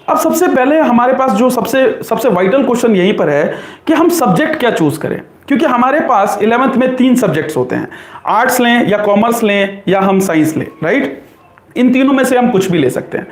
अब सबसे पहले हमारे पास जो सबसे वाइटल क्वेश्चन यहीं पर है कि हम सब्जेक्ट क्या चूज करें, क्योंकि हमारे पास 11th में 3 सब्जेक्ट्स होते हैं, आर्ट्स लें या कॉमर्स लें या हम साइंस लें, राइट। इन तीनों में से हम कुछ भी ले सकते हैं।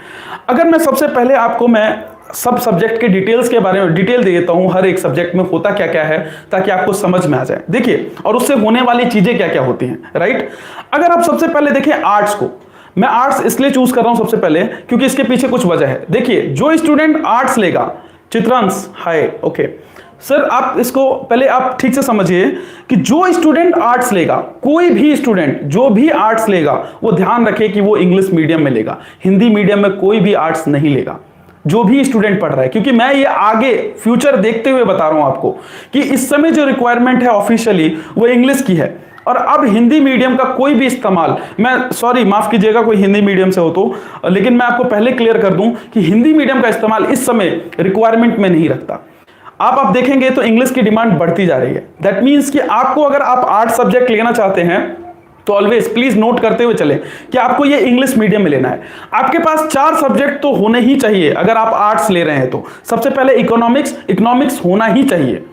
अगर मैं सबसे पहले आपको मैं सब सब्जेक्ट के डिटेल्स के बारे में डिटेल दे देता हूं, हर एक सब्जेक्ट में होता क्या क्या है, ताकि आपको समझ में आ जाए। देखिए और उससे होने वाली चीजें क्या क्या होती हैं, राइट। अगर आप सबसे पहले देखिए आर्ट्स को, मैं आर्ट्स इसलिए चूज कर रहा हूं सबसे पहले क्योंकि इसके पीछे कुछ वजह है। देखिए जो स्टूडेंट आर्ट्स लेगा, चित्रांश हाय, ओके सर, आप इसको पहले आप ठीक से समझिए कि जो स्टूडेंट आर्ट्स लेगा, कोई भी स्टूडेंट जो भी आर्ट्स लेगा वो ध्यान रखे कि वो इंग्लिश मीडियम में लेगा, हिंदी मीडियम में कोई भी आर्ट्स नहीं लेगा जो भी स्टूडेंट पढ़ रहा है। क्योंकि मैं ये आगे फ्यूचर देखते हुए बता रहा हूं आपको कि इस समय जो रिक्वायरमेंट है ऑफिशियली वो इंग्लिश की है। और अब हिंदी मीडियम का कोई भी इस्तेमाल, मैं सॉरी माफ कीजिएगा कोई हिंदी मीडियम से हो तो, लेकिन मैं आपको पहले क्लियर कर दूं कि हिंदी मीडियम का इस्तेमाल इस समय रिक्वायरमेंट में नहीं रखता। आप देखेंगे तो इंग्लिश की डिमांड बढ़ती जा रही है। दैट मीन्स कि आपको अगर आप 8 सब्जेक्ट लेना चाहते हैं तो ऑलवेज प्लीज नोट करते हुए चले कि आपको ये इंग्लिश मीडियम में लेना है। आपके पास 4 सब्जेक्ट तो होने ही चाहिए अगर आप आर्ट्स ले रहे हैं तो। सबसे पहले इकोनॉमिक्स होना ही चाहिए,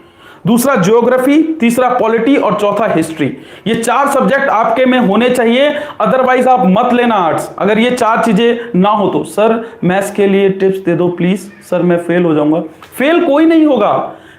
दूसरा ज्योग्राफी, तीसरा पॉलिटी और चौथा हिस्ट्री। ये 4 सब्जेक्ट आपके में होने चाहिए, अदरवाइज आप मत लेना आर्ट्स। अगर ये 4 चीजें ना हो तो सर मैथ्स के लिए टिप्स दे दो प्लीज, सर मैं फेल हो जाऊंगा। फेल कोई नहीं होगा,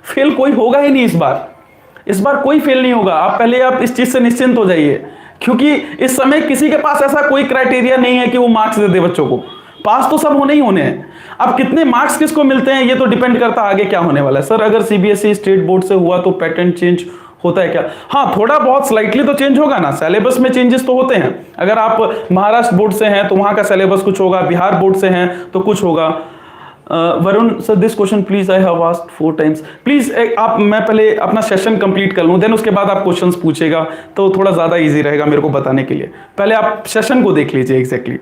फेल कोई होगा ही नहीं इस बार कोई फेल नहीं होगा। आप इस चीज से निश्चिंत हो जाइए, क्योंकि इस समय किसी के पास ऐसा कोई क्राइटेरिया नहीं है कि वो मार्क्स दे दे बच्चों को। पास तो सब होने ही होने हैं। अब कितने मार्क्स किसको मिलते हैं ये तो डिपेंड करता है आगे क्या होने वाला है। सर अगर सीबीएसई स्टेट बोर्ड से हुआ तो पैटर्न चेंज होता है क्या? हाँ, थोड़ा बहुत स्लाइटली तो चेंज होगा ना, सिलेबस में चेंजेस तो होते हैं। अगर आप महाराष्ट्र बोर्ड से हैं तो वहां का सिलेबस कुछ होगा, बिहार बोर्ड से हैं तो कुछ होगा। Varun sir this question please I have asked 4 times. Please मैं पहले अपना सेशन कंप्लीट कर लूं, देन उसके बाद आप क्वेश्चंस पूछेगा तो थोड़ा ज्यादा इजी रहेगा मेरे को बताने के लिए। पहले आप सेशन को देख लीजिए एग्जैक्टली।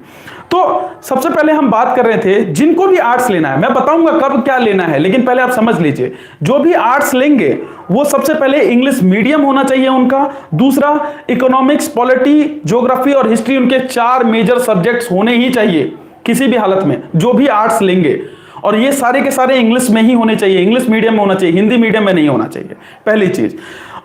तो सबसे पहले हम बात कर रहे थे जिनको भी आर्ट्स लेना है, मैं बताऊंगा कब क्या लेना है, लेकिन पहले आप समझ लीजिए जो भी आर्ट्स लेंगे वो सबसे पहले इंग्लिश मीडियम होना चाहिए उनका। दूसरा इकोनॉमिक्स, पॉलिटी, ज्योग्राफी और हिस्ट्री, उनके 4 मेजर सब्जेक्ट्स होने ही चाहिए किसी भी हालत में जो भी आर्ट्स लेंगे। और ये सारे के सारे इंग्लिश में ही होने चाहिए, इंग्लिश मीडियम में होना चाहिए, हिंदी मीडियम में नहीं होना चाहिए, पहली चीज।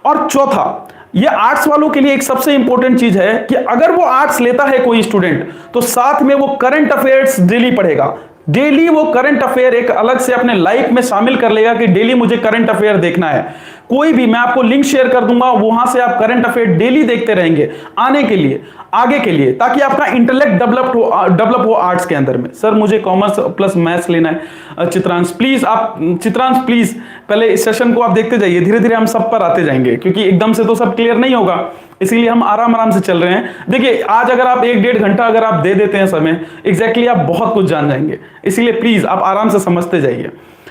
और चौथा, ये आर्ट्स वालों के लिए एक सबसे इंपॉर्टेंट चीज है कि अगर वो आर्ट्स लेता है कोई स्टूडेंट तो साथ में वो करंट अफेयर्स डेली पढ़ेगा। डेली वो करंट अफेयर एक अलग से अपने लाइफ में शामिल कर लेगा कि डेली मुझे करंट अफेयर देखना है। कोई भी, मैं आपको लिंक शेयर कर दूंगा, वहां से आप करंट अफेयर डेली देखते रहेंगे आने के लिए, आगे के लिए, ताकि आपका इंटेलेक्ट डेवलप हो आर्ट्स के अंदर में। सर मुझे कॉमर्स प्लस मैथ्स लेना है। चित्रांश प्लीज पहले इस सेशन को आप देखते जाइए, धीरे धीरे हम सब पर आते जाएंगे, क्योंकि एकदम से तो सब क्लियर नहीं होगा, इसीलिए हम आराम से चल रहे हैं। देखिए आज अगर आप 1-1.5 घंटा अगर आप दे देते हैं समय, एग्जैक्टली आप बहुत कुछ जान जाएंगे। इसीलिए प्लीज आप आराम से समझते जाइए।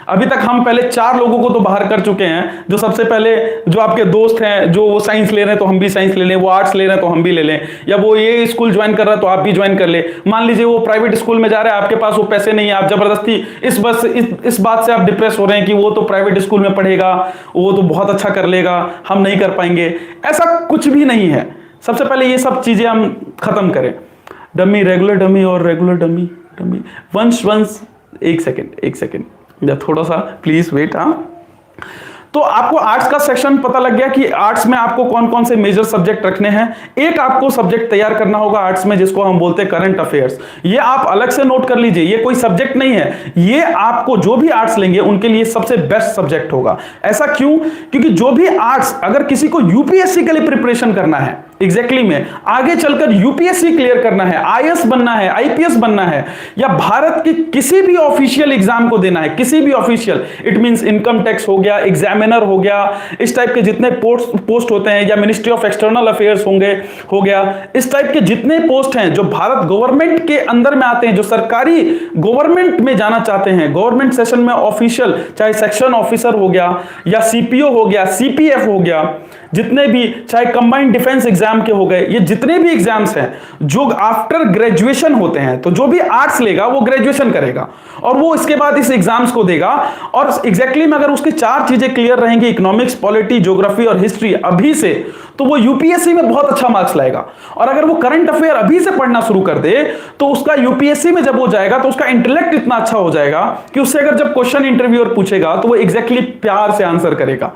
अभी तक हम पहले 4 लोगों को तो बाहर कर चुके हैं, जो सबसे पहले जो आपके दोस्त हैं, जो वो साइंस ले रहे हैं तो हम भी साइंस ले लें, वो आर्ट्स ले रहे हैं तो हम भी ले लें, या वो ये स्कूल ज्वाइन कर रहा है तो आप भी ज्वाइन कर ले। मान लीजिए वो प्राइवेट स्कूल में जा रहा है, आपके पास वो पैसे नहीं है, आप जबरदस्ती इस बात से आप डिप्रेस हो रहे हैं कि वो तो प्राइवेट स्कूल में पढ़ेगा, वो तो बहुत अच्छा कर लेगा, हम नहीं कर पाएंगे। ऐसा कुछ भी नहीं है। सबसे पहले ये सब चीजें हम खत्म करें। डमी, रेगुलर डमी और रेगुलर डमी, वंश एक सेकेंड थोड़ा सा प्लीज वेट। हाँ, तो आपको आर्ट्स का सेक्शन पता लग गया कि आर्ट्स में आपको कौन कौन से मेजर सब्जेक्ट रखने हैं। एक आपको सब्जेक्ट तैयार करना होगा आर्ट्स में जिसको हम बोलते हैं करंट अफेयर्स। ये आप अलग से नोट कर लीजिए, ये कोई सब्जेक्ट नहीं है, ये आपको जो भी आर्ट्स लेंगे उनके लिए सबसे बेस्ट सब्जेक्ट होगा। ऐसा क्यों? क्योंकि जो भी आर्ट्स, अगर किसी को यूपीएससी के लिए प्रिपरेशन करना है, एग्जैक्टली में आगे चलकर यूपीएससी क्लियर करना है, आईएएस बनना है, आईपीएस बनना है, या भारत की किसी भी ऑफिशियल एग्जाम को देना है, किसी भी official, it means income tax हो गया, एग्जामिनर हो गया, इस टाइप के जितने पोस्ट होते हैं, या मिनिस्ट्री ऑफ एक्सटर्नल अफेयर्स हो गया, इस टाइप के जितने पोस्ट हैं जो भारत गवर्नमेंट के अंदर में आते हैं, जो सरकारी गवर्नमेंट में जाना चाहते हैं, गवर्नमेंट सेशन में ऑफिशियल, चाहे सेक्शन ऑफिसर हो गया, या सीपीओ हो गया, सीपीएफ हो गया, जितने भी, चाहे कंबाइंड डिफेंस एग्जाम के हो गए, ये जितने भी एग्जाम्स हैं जो आफ्टर ग्रेजुएशन होते हैं, तो जो भी आर्ट्स लेगा वो ग्रेजुएशन करेगा और वो इसके बाद इस एग्जाम्स को देगा। और एग्जैक्टली में अगर उसकी 4 चीजें क्लियर रहेंगी, इकोनॉमिक्स, पॉलिटी, ज्योग्राफी और हिस्ट्री अभी से, तो वो यूपीएससी में बहुत अच्छा मार्क्स लाएगा। और अगर वो करंट अफेयर अभी से पढ़ना शुरू कर दे तो उसका यूपीएससी में जब हो जाएगा तो उसका इंटेलेक्ट इतना अच्छा हो जाएगा कि उससे अगर जब क्वेश्चन इंटरव्यूअर पूछेगा तो वो एग्जैक्टली प्यार से आंसर करेगा।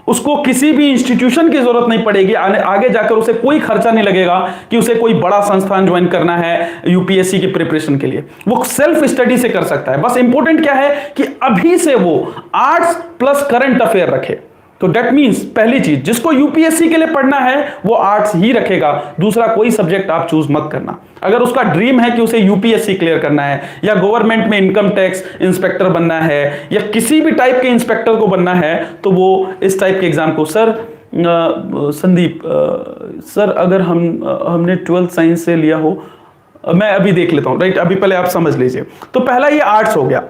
उसको किसी भी इंस्टीट्यूशन की जरूरत नहीं पड़ेगी, आगे जाकर उसे कोई खर्चा नहीं लगेगा कि उसे कोई बड़ा संस्थान ज्वाइन करना है यूपीएससी की प्रिपरेशन के लिए। वो सेल्फ स्टडी से कर सकता है। बस इंपॉर्टेंट क्या है कि अभी से वो आर्ट्स प्लस करंट अफेयर रखे। तो दैट मींस पहली चीज, जिसको यूपीएससी के लिए पढ़ना है वो आर्ट्स ही रखेगा, दूसरा कोई सब्जेक्ट आप चूज मत करना। अगर उसका ड्रीम है कि उसे यूपीएससी क्लियर करना है, या गवर्नमेंट में इनकम टैक्स इंस्पेक्टर बनना है, या किसी भी टाइप के इंस्पेक्टर को बनना है, तो वो इस टाइप के एग्जाम को, सर संदीप सर अगर हमने 12th साइंस से लिया हो, मैं अभी देख लेता हूं, राइट? अभी पहले आप समझ लीजिए। तो पहला ये आर्ट्स हो गया।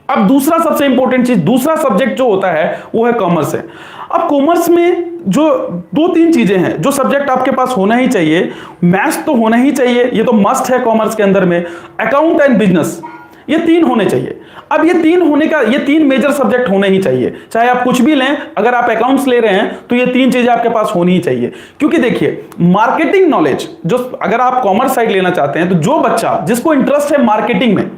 अब दूसरा सबसे इंपॉर्टेंट चीज, दूसरा सब्जेक्ट जो होता है वो है कॉमर्स है। अब कॉमर्स में जो 2-3 चीजें हैं जो सब्जेक्ट आपके पास होना ही चाहिए, मैथ्स तो होना ही चाहिए, ये तो मस्ट है कॉमर्स के अंदर में, अकाउंट एंड बिजनेस, ये 3 होने चाहिए। अब ये 3 होने का, ये 3 मेजर सब्जेक्ट होने ही चाहिए, चाहे आप कुछ भी लें, अगर आप अकाउंट्स ले रहे हैं तो ये 3 चीजें आपके पास होनी ही चाहिए। क्योंकि देखिए मार्केटिंग नॉलेज, जो अगर आप कॉमर्स साइड लेना चाहते हैं तो जो बच्चा जिसको इंटरेस्ट है मार्केटिंग में,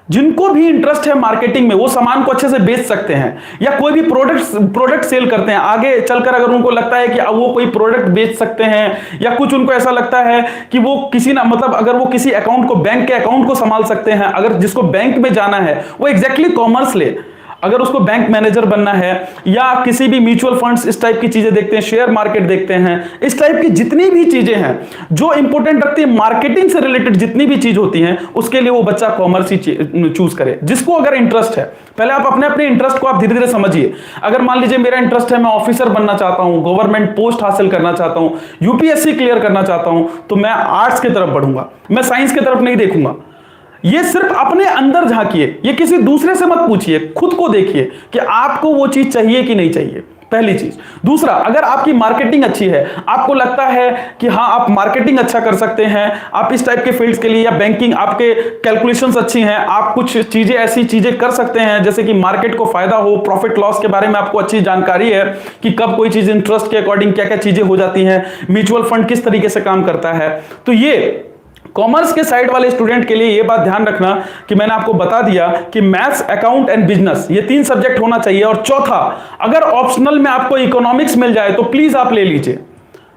जिनको भी इंटरेस्ट है मार्केटिंग में, वो सामान को अच्छे से बेच सकते हैं, या कोई भी प्रोडक्ट सेल करते हैं, आगे चलकर अगर उनको लगता है कि वो कोई प्रोडक्ट बेच सकते हैं, या कुछ उनको ऐसा लगता है कि वो किसी ना मतलब अगर वो किसी अकाउंट को, बैंक के अकाउंट को संभाल सकते हैं, अगर जिसको बैंक में जाना है वो एग्जैक्टली कॉमर्स ले, अगर उसको बैंक मैनेजर बनना है या किसी भी म्यूचुअल फंड्स, इस टाइप की चीजें देखते हैं, शेयर मार्केट देखते हैं, इस टाइप की जितनी भी चीजें हैं जो इंपॉर्टेंट रखती है, मार्केटिंग से रिलेटेड जितनी भी चीज होती हैं, उसके लिए वो बच्चा कॉमर्स ही चूज करे, जिसको अगर इंटरेस्ट है। पहले आप अपने अपने इंटरेस्ट को आप धीरे धीरे समझिए। अगर मान लीजिए मेरा इंटरेस्ट है, मैं ऑफिसर बनना चाहता हूं, गवर्नमेंट पोस्ट हासिल करना चाहता हूं, यूपीएससी क्लियर करना चाहता हूं, तो मैं आर्ट्स की तरफ बढ़ूंगा, मैं साइंस की तरफ नहीं देखूंगा। ये सिर्फ अपने अंदर झांकिए, ये किसी दूसरे से मत पूछिए, खुद को देखिए कि आपको वो चीज चाहिए कि नहीं चाहिए, पहली चीज। दूसरा, अगर आपकी मार्केटिंग अच्छी है, आपको लगता है कि हाँ आप मार्केटिंग अच्छा कर सकते हैं, आप इस टाइप के फील्ड्स के लिए, या बैंकिंग, आपके कैलकुलेशंस अच्छी हैं, आप कुछ चीजें ऐसी चीजें कर सकते हैं जैसे कि मार्केट को फायदा हो, प्रॉफिट लॉस के बारे में आपको अच्छी जानकारी है कि कब कोई चीज इंटरेस्ट के अकॉर्डिंग क्या क्या चीजें हो जाती हैं, म्यूचुअल फंड किस तरीके से काम करता है, तो ये कॉमर्स के साइड वाले स्टूडेंट के लिए ये बात ध्यान रखना कि मैंने आपको बता दिया कि मैथ्स, अकाउंट एंड बिजनेस, ये 3 सब्जेक्ट होना चाहिए। और चौथा, अगर ऑप्शनल में आपको इकोनॉमिक्स मिल जाए तो प्लीज आप ले लीजिए।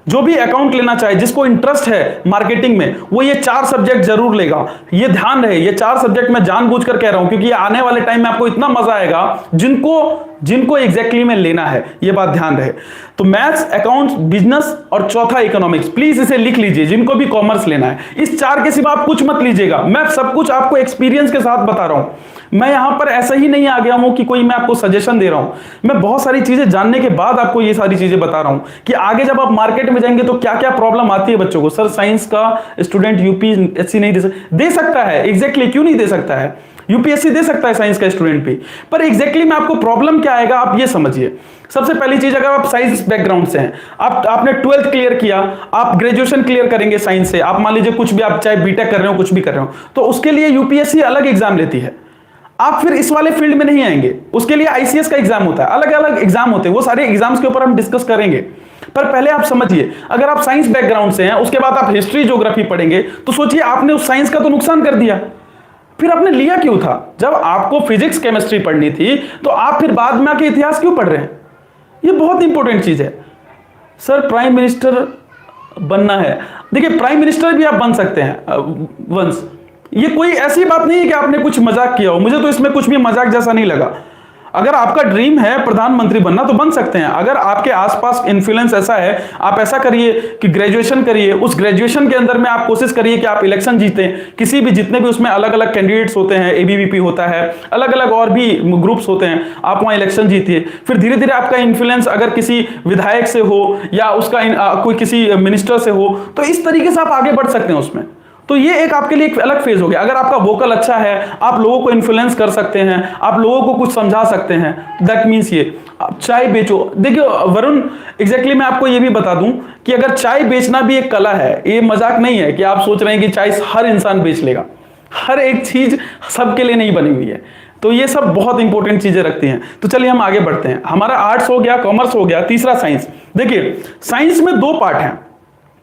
जो भी अकाउंट लेना चाहे, जिसको इंटरेस्ट है मार्केटिंग में, वो ये 4 सब्जेक्ट जरूर लेगा। ये ध्यान रहे, ये 4 सब्जेक्ट मैं जानबूझकर कह रहा हूं क्योंकि आने वाले टाइम में आपको इतना मजा आएगा, जिनको एग्जैक्टली में लेना है, ये बात ध्यान रहे। तो मैथ्स, अकाउंट्स, बिजनेस और चौथा इकोनॉमिक्स, प्लीज इसे लिख लीजिए जिनको भी कॉमर्स लेना है। इस 4 के सिवा आप कुछ मत लीजिएगा। मैं सब कुछ आपको एक्सपीरियंस के साथ बता रहा हूं। मैं यहां पर ऐसा ही नहीं आ गया हूं कि कोई मैं आपको सजेशन दे रहा हूं। मैं बहुत सारी चीजें जानने के बाद आपको ये सारी चीजें बता रहा हूं कि आगे जब आप मार्केट में जाएंगे तो क्या क्या प्रॉब्लम आती है बच्चों को। सर साइंस का स्टूडेंट यूपीएससी नहीं दे सकता है, एग्जैक्टली क्यों नहीं दे सकता है? यूपीएससी दे सकता है साइंस का स्टूडेंट भी, पर एग्जैक्टली में आपको प्रॉब्लम क्या आएगा आप ये समझिए। सबसे पहली चीज, अगर आप साइंस बैकग्राउंड से हैं, आपने 12th क्लियर किया, आप ग्रेजुएशन क्लियर करेंगे साइंस से, आप मान लीजिए कुछ भी, आप चाहे बीटेक कर रहे हो, कुछ भी कर रहे हो, तो उसके लिए यूपीएससी अलग एग्जाम लेती है। आप फिर इस वाले फील्ड में नहीं आएंगे, उसके लिए आईसीएस का एग्जाम होता है, अलग अलग एग्जाम होते हैं, वो सारे एग्जाम्स के ऊपर हम डिस्कस करेंगे। पर पहले आप समझिए, अगर आप साइंस बैकग्राउंड से हैं, उसके बाद आप हिस्ट्री ज्योग्राफी पढ़ेंगे, तो सोचिए आपने उस साइंस का तो नुकसान कर दिया। फिर आपने लिया क्यों था? जब आपको फिजिक्स केमिस्ट्री पढ़नी थी तो आप फिर बाद में आके इतिहास क्यों पढ़ रहे हैं? ये बहुत इंपॉर्टेंट चीज है। सर प्राइम मिनिस्टर बनना है, देखिए प्राइम मिनिस्टर भी आप बन सकते हैं वंस, ये कोई ऐसी बात नहीं है कि आपने कुछ मजाक किया हो। मुझे तो इसमें कुछ भी मजाक जैसा नहीं लगा। अगर आपका ड्रीम है प्रधानमंत्री बनना तो बन सकते हैं। अगर आपके आसपास इन्फ्लुएंस ऐसा है, आप ऐसा करिए कि ग्रेजुएशन करिए, उस ग्रेजुएशन के अंदर में आप कोशिश करिए कि आप इलेक्शन जीतें, किसी भी, जितने भी उसमें अलग अलग कैंडिडेट्स होते हैं, एबीवीपी होता है, अलग अलग और भी ग्रुप्स होते हैं, आप वहां इलेक्शन जीतिए। फिर धीरे धीरे आपका इन्फ्लुएंस अगर किसी विधायक से हो या उसका कोई किसी मिनिस्टर से हो, तो इस तरीके से आप आगे बढ़ सकते हैं उसमें। तो ये एक आपके लिए एक अलग फेज हो गया। अगर आपका वोकल अच्छा है, आप लोगों को इन्फ्लुएंस कर सकते हैं, आप लोगों को कुछ समझा सकते हैं, दैट मीन्स ये आप चाय बेचो। देखिए वरुण, एग्जैक्टली मैं आपको ये भी बता दूं कि अगर चाय बेचना भी एक कला है, ये मजाक नहीं है कि आप सोच रहे हैं कि चाय हर इंसान बेच लेगा। हर एक चीज सबके लिए नहीं बनी हुई है, तो ये सब बहुत इंपॉर्टेंट चीजें रखती हैं। तो चलिए हम आगे बढ़ते हैं। हमारा आर्ट्स हो गया, कॉमर्स हो गया, तीसरा साइंस। देखिए साइंस में 2 पार्ट हैं,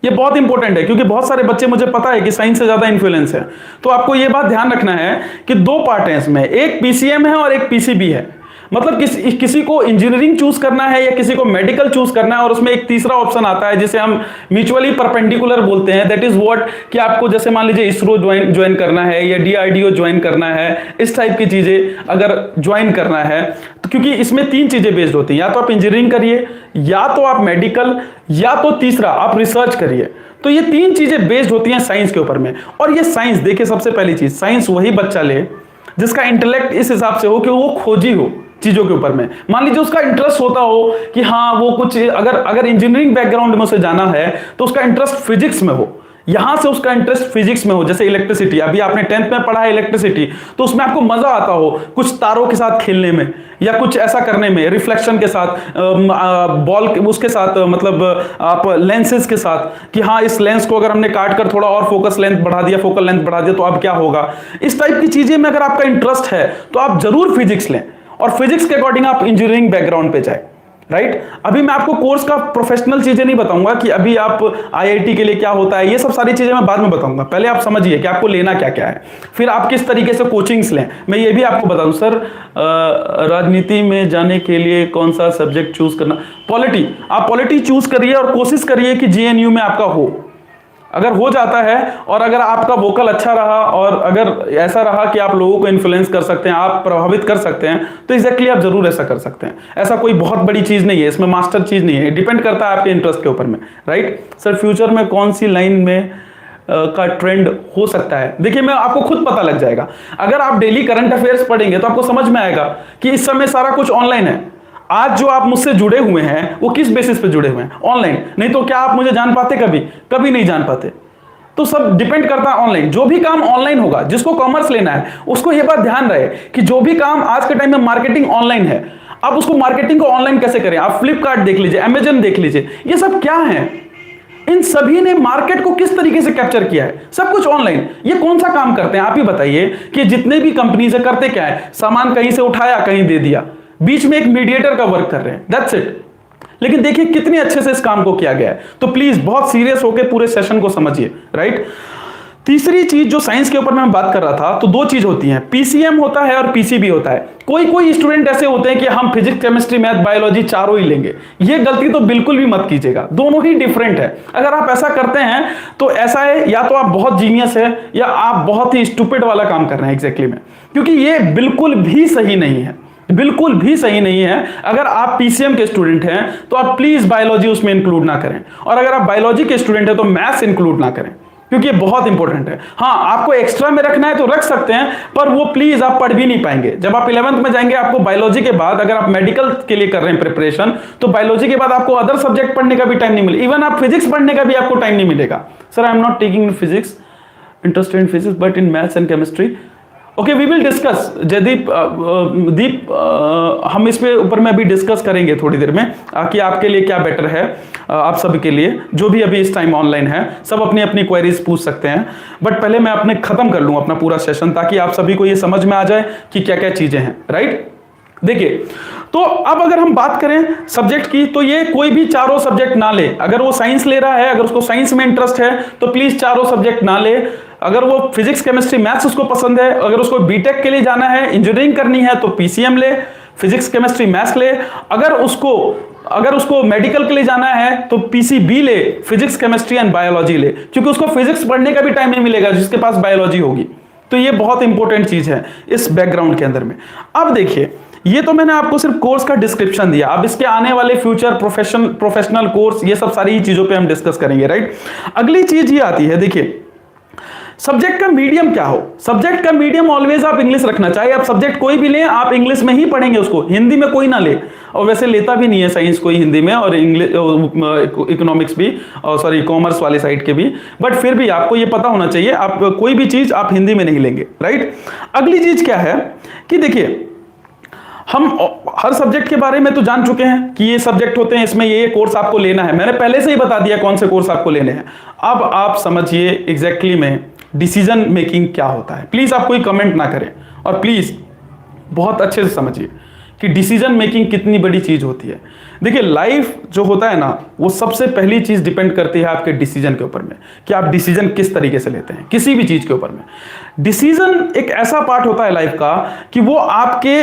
ये बहुत इंपॉर्टेंट है क्योंकि बहुत सारे बच्चे, मुझे पता है कि साइंस से ज्यादा इन्फ्लुएंस है, तो आपको ये बात ध्यान रखना है कि 2 पार्ट हैं इसमें, एक पीसीएम है और एक पीसीबी है। मतलब किसी को इंजीनियरिंग चूज करना है या किसी को मेडिकल चूज करना है, और उसमें एक तीसरा ऑप्शन आता है जिसे हम म्यूचुअली परपेंडिकुलर बोलते हैं, दैट इज व्हाट, कि आपको जैसे मान लीजिए इसरो ज्वाइन करना है या डीआरडीओ ज्वाइन करना है, इस टाइप की चीजें अगर ज्वाइन करना है, तो क्योंकि इसमें 3 चीजें बेस्ड होती हैं, या तो आप इंजीनियरिंग करिए, या तो आप मेडिकल, या तो तीसरा आप रिसर्च करिए। तो ये 3 चीजें बेस्ड होती हैं साइंस के ऊपर में। और ये साइंस, देखिए सबसे पहली चीज, साइंस वही बच्चा ले जिसका इंटेलेक्ट इस हिसाब से हो कि वो खोजी हो चीजों के ऊपर में। मान लीजिए उसका इंटरेस्ट होता हो कि हाँ वो कुछ, अगर इंजीनियरिंग बैकग्राउंड में उसे जाना है तो उसका इंटरेस्ट फिजिक्स में हो, यहां से उसका इंटरेस्ट फिजिक्स में हो, जैसे इलेक्ट्रिसिटी, अभी आपने 10th में पढ़ा है इलेक्ट्रिसिटी, तो उसमें आपको मजा आता हो कुछ तारों के साथ खेलने में या कुछ ऐसा करने में, रिफ्लेक्शन के साथ, बॉल उसके साथ, मतलब आप लेंसेज के साथ, कि हाँ इस लेंस को अगर हमने काट कर थोड़ा और फोकस लेंथ बढ़ा दिया, फोकल लेंथ बढ़ा दिया तो अब क्या होगा। इस टाइप की चीजें में अगर आपका इंटरेस्ट है तो आप जरूर फिजिक्स लें और फिजिक्स के अकॉर्डिंग आप इंजीनियरिंग बैकग्राउंड पे जाए, राइट। अभी मैं आपको कोर्स का प्रोफेशनल चीजें नहीं बताऊंगा कि अभी आप आईआईटी के लिए क्या होता है, ये सब सारी चीजें मैं बाद में बताऊंगा। पहले आप समझिए कि आपको लेना क्या क्या है, फिर आप किस तरीके से कोचिंग्स लें। मैं ये भी आपको बता दूं सर, राजनीति में जाने के लिए कौन सा सब्जेक्ट चूज करना, पॉलिटी, आप पॉलिटी चूज करिए और कोशिश करिए कि जेएनयू में आपका हो। अगर हो जाता है और अगर आपका वोकल अच्छा रहा और अगर ऐसा रहा कि आप लोगों को इन्फ्लुएंस कर सकते हैं, आप प्रभावित कर सकते हैं, तो एग्जैक्टली आप जरूर ऐसा कर सकते हैं। ऐसा कोई बहुत बड़ी चीज नहीं है, इसमें मास्टर चीज नहीं है, डिपेंड करता है आपके इंटरेस्ट के ऊपर में, राइट। सर फ्यूचर में कौन सी लाइन में का ट्रेंड हो सकता है, देखिए मैं आपको खुद पता लग जाएगा। अगर आप डेली करंट अफेयर्स पढ़ेंगे तो आपको समझ में आएगा कि इस समय सारा कुछ ऑनलाइन है। आज जो आप मुझसे जुड़े हुए हैं वो किस बेसिस पे जुड़े हुए हैं, ऑनलाइन। नहीं तो क्या आप मुझे जान पाते, कभी कभी नहीं जान पाते। तो सब डिपेंड करता है ऑनलाइन, जो भी काम ऑनलाइन होगा, जिसको कॉमर्स लेना है उसको ये बात ध्यान रहे कि जो भी काम आज के टाइम में मार्केटिंग ऑनलाइन है, आप उसको मार्केटिंग को ऑनलाइन कैसे करें। आप फ्लिपकार्ट देख लीजिए, अमेजन देख लीजिए, ये सब क्या है, इन सभी ने मार्केट को किस तरीके से कैप्चर किया है, सब कुछ ऑनलाइन। ये कौन सा काम करते हैं आप ही बताइए कि जितने भी कंपनी से करते क्या है, सामान कहीं से उठाया कहीं दे दिया, बीच में एक मीडिएटर का वर्क कर रहे हैं, दैट्स इट। लेकिन देखिए कितने अच्छे से इस काम को किया गया है। तो प्लीज बहुत सीरियस होकर पूरे सेशन को समझिए, राइट। तीसरी चीज जो साइंस के ऊपर मैं बात कर रहा था, तो दो चीज होती हैं, पीसीएम होता है और पीसीबी होता है। कोई कोई स्टूडेंट ऐसे होते हैं कि हम फिजिक्स केमिस्ट्री मैथ बायोलॉजी चारों ही लेंगे, ये गलती तो बिल्कुल भी मत कीजिएगा, दोनों ही डिफरेंट है। अगर आप ऐसा करते हैं तो ऐसा है, या तो आप बहुत जीनियस है या आप बहुत ही स्टूपिड वाला काम कर रहे हैं एग्जैक्टली में, क्योंकि ये बिल्कुल भी सही नहीं है, बिल्कुल भी सही नहीं है। अगर आप पीसीएम के स्टूडेंट हैं तो आप प्लीज बायोलॉजी उसमें इंक्लूड ना करें, और अगर आप बायोलॉजी के स्टूडेंट हैं तो मैथ्स इंक्लूड ना करें, क्योंकि ये बहुत इंपॉर्टेंट है। हाँ आपको एक्स्ट्रा में रखना है तो रख सकते हैं, पर वो प्लीज आप पढ़ भी नहीं पाएंगे। जब आप 11th में जाएंगे, आपको बायोलॉजी के बाद, अगर आप मेडिकल के लिए कर रहे हैं प्रिपरेशन, तो बायोलॉजी के बाद आपको अदर सब्जेक्ट पढ़ने का भी टाइम नहीं मिलेगा, इवन आप फिजिक्स पढ़ने का भी आपको टाइम नहीं मिलेगा। Sir I am not taking in physics, interested in physics but in maths and chemistry. Okay we will discuss, Jaideep, Deep, हम इस पे ऊपर में अभी डिस्कस करेंगे थोड़ी देर में कि आपके लिए क्या बेटर है। आप सभी के लिए जो भी अभी इस टाइम ऑनलाइन है, सब अपनी अपनी क्वेरीज पूछ सकते हैं, बट पहले मैं अपने खत्म कर लूँ अपना पूरा सेशन, ताकि आप सभी को ये समझ में आ जाए कि क्या क्या चीजें हैं, राइट। देखिए तो अब अगर हम बात करें सब्जेक्ट की, तो ये कोई भी चारों सब्जेक्ट ना ले। अगर वो साइंस ले रहा है, अगर उसको साइंस में इंटरेस्ट है, तो प्लीज चारों सब्जेक्ट ना ले। अगर वो फिजिक्स केमिस्ट्री मैथ्स उसको पसंद है, अगर उसको बीटेक के लिए जाना है, इंजीनियरिंग करनी है, तो पीसीएम ले, फिजिक्स केमिस्ट्री मैथ्स ले। अगर उसको मेडिकल के लिए जाना है तो पीसीबी ले, फिजिक्स केमिस्ट्री एंड बायोलॉजी ले, क्योंकि उसको फिजिक्स पढ़ने का भी टाइम नहीं मिलेगा जिसके पास बायोलॉजी होगी। तो ये बहुत इंपॉर्टेंट चीज है इस बैकग्राउंड के अंदर में। अब देखिए, ये तो मैंने आपको सिर्फ कोर्स का डिस्क्रिप्शन दिया, अब इसके आने वाले फ्यूचर प्रोफेशनल कोर्स, ये सब सारी चीजों पे हम डिस्कस करेंगे, राइट। अगली चीज ये आती है, देखिए सब्जेक्ट का मीडियम क्या हो। सब्जेक्ट का मीडियम ऑलवेज आप इंग्लिश रखना, चाहे आप सब्जेक्ट कोई भी लें, आप इंग्लिश में ही पढ़ेंगे उसको, हिंदी में कोई ना ले। और वैसे लेता भी नहीं है साइंस कोई हिंदी में, और इंग्लिश इकोनॉमिक्स भी, और सॉरी कॉमर्स वाली साइड के भी, बट फिर भी आपको ये पता होना चाहिए आप कोई भी चीज आप हिंदी में नहीं लेंगे, राइट। अगली चीज क्या है कि देखिए, हम हर सब्जेक्ट के बारे में तो जान चुके हैं कि ये सब्जेक्ट होते हैं, इसमें ये कोर्स आपको लेना है, मैंने पहले से ही बता दिया कौन से कोर्स आपको लेने हैं। अब आप समझिए एग्जैक्टली में डिसीजन मेकिंग क्या होता है। प्लीज आप कोई कमेंट ना करें, और प्लीज बहुत अच्छे से समझिए कि डिसीजन मेकिंग कितनी बड़ी चीज होती है। देखिए लाइफ जो होता है ना, वो सबसे पहली चीज डिपेंड करती है आपके डिसीजन के ऊपर में, कि आप डिसीजन किस तरीके से लेते हैं किसी भी चीज के ऊपर में। डिसीजन एक ऐसा पार्ट होता है लाइफ का कि वो आपके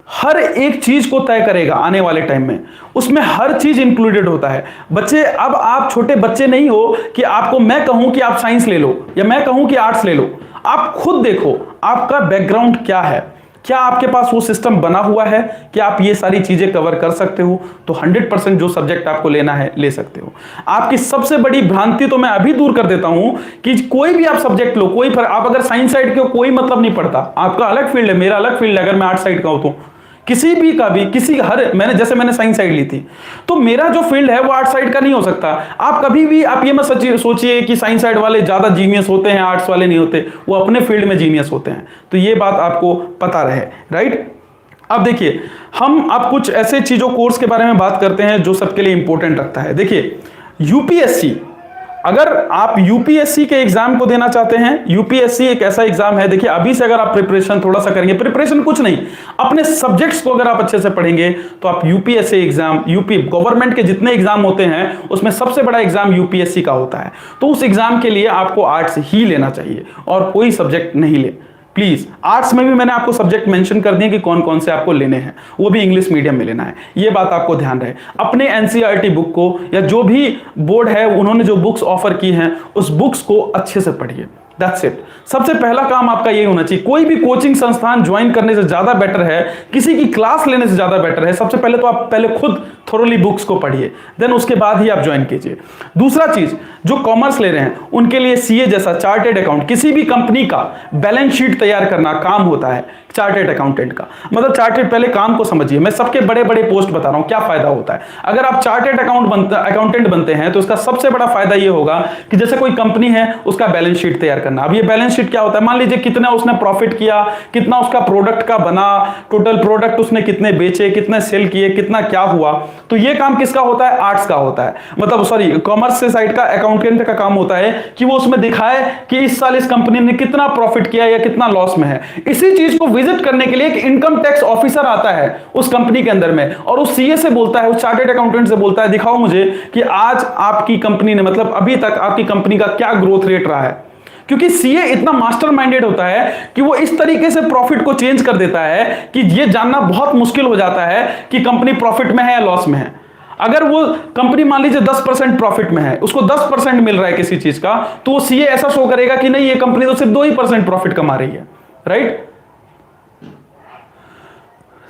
हर एक चीज को तय करेगा आने वाले टाइम में, उसमें हर चीज इंक्लूडेड होता है। बच्चे, अब आप छोटे बच्चे नहीं हो कि आपको मैं कहूं कि आप साइंस ले लो या मैं कहूं कि आर्ट्स ले लो। आप खुद देखो आपका बैकग्राउंड क्या है, क्या आपके पास वो सिस्टम बना हुआ है कि आप ये सारी चीजें कवर कर सकते हो, तो 100% जो सब्जेक्ट आपको लेना है ले सकते हो। आपकी सबसे बड़ी भ्रांति तो मैं अभी दूर कर देता हूं कि कोई भी आप सब्जेक्ट लो, कोई आप अगर साइंस साइड के हो कोई मतलब नहीं पड़ता, आपका अलग फील्ड है, मेरा अलग फील्ड है, अगर मैं आर्ट साइड का हूं तो किसी भी का भी किसी हर मैंने साइंस साइड ली थी, तो मेरा जो फील्ड है वो आर्ट साइड का नहीं हो सकता। आप कभी भी आप ये मत सोचिए कि साइंस साइड वाले ज्यादा जीनियस होते हैं, आर्ट्स वाले नहीं होते, वो अपने फील्ड में जीनियस होते हैं। तो ये बात आपको पता रहे, राइट। अब देखिए, हम अब कुछ ऐसे चीजों कोर्स के बारे में बात करते हैं जो सबके लिए इंपॉर्टेंट रखता है। देखिए, यूपीएससी, अगर आप यूपीएससी के एग्जाम को देना चाहते हैं, यूपीएससी एक ऐसा एग्जाम है, देखिए अभी से अगर आप प्रिपरेशन थोड़ा सा करेंगे, प्रिपरेशन कुछ नहीं, अपने सब्जेक्ट्स को अगर आप अच्छे से पढ़ेंगे तो आप यूपीएससी एग्जाम, यूपी गवर्नमेंट के जितने एग्जाम होते हैं उसमें सबसे बड़ा एग्जाम यूपीएससी का होता है। तो उस एग्जाम के लिए आपको आर्ट्स ही लेना चाहिए और कोई सब्जेक्ट नहीं ले, प्लीज। आर्ट्स में भी मैंने आपको सब्जेक्ट मेंशन कर दिए कि कौन कौन से आपको लेने हैं, वो भी इंग्लिश मीडियम में लेना है, ये बात आपको ध्यान रहे। अपने एनसीईआरटी बुक को या जो भी बोर्ड है उन्होंने जो बुक्स ऑफर की हैं उस बुक्स को अच्छे से पढ़िए, दैट्स इट। सबसे पहला काम आपका यही होना चाहिए। कोई भी कोचिंग संस्थान ज्वाइन करने से ज्यादा बेटर है, किसी की क्लास लेने से ज्यादा बेटर है, सबसे पहले तो आप पहले खुद थोरोली बुक्स को पढ़िए, देन उसके बाद ही आप ज्वाइन कीजिए। दूसरा चीज, जो कॉमर्स ले रहे हैं उनके लिए सीए जैसा चार्टेड अकाउंट, किसी भी कंपनी का बैलेंस शीट तैयार करना काम होता है चार्टेड अकाउंटेंट का। मतलब चार्टेड, पहले काम को समझिए, मैं सबके बड़े बड़े पोस्ट बता रहा हूं क्या फायदा होता है। अगर आप चार्टेड अकाउंटेंट बनते हैं तो उसका सबसे बड़ा फायदा यह होगा कि जैसे कोई कंपनी है उसका बैलेंस शीट तैयार करना। अब ये बैलेंस शीट क्या होता है, मान लीजिए कितना उसने प्रॉफिट किया, कितना उसका प्रोडक्ट का बना, टोटल प्रोडक्ट उसने कितने बेचे, कितने सेल किए, कितना क्या हुआ, तो ये काम किसका होता है, आर्ट्स का होता है, मतलब सॉरी कॉमर्स से साइड का अकाउंटेंट का काम होता है कि वो उसमें दिखाए कि इस साल इस कंपनी ने कितना प्रॉफिट किया या कितना लॉस में है। इसी चीज को विजिट करने के लिए एक इनकम टैक्स ऑफिसर आता है उस कंपनी के अंदर में और उस सीए से बोलता है, उस चार्टेड अकाउंटेंट से बोलता है, दिखाओ मुझे कि आज आपकी कंपनी ने, मतलब अभी तक आपकी कंपनी का क्या ग्रोथ रेट रहा है। क्योंकि सीए इतना मास्टर माइंडेड होता है कि वो इस तरीके से प्रॉफिट को चेंज कर देता है कि ये जानना बहुत मुश्किल हो जाता है कि कंपनी प्रॉफिट में है या लॉस में है। अगर वो कंपनी मान लीजिए 10% प्रॉफिट में है, उसको 10% मिल रहा है किसी चीज का, तो वो सीए ऐसा शो करेगा कि नहीं, ये कंपनी तो सिर्फ 2% प्रॉफिट कमा रही है, राइट।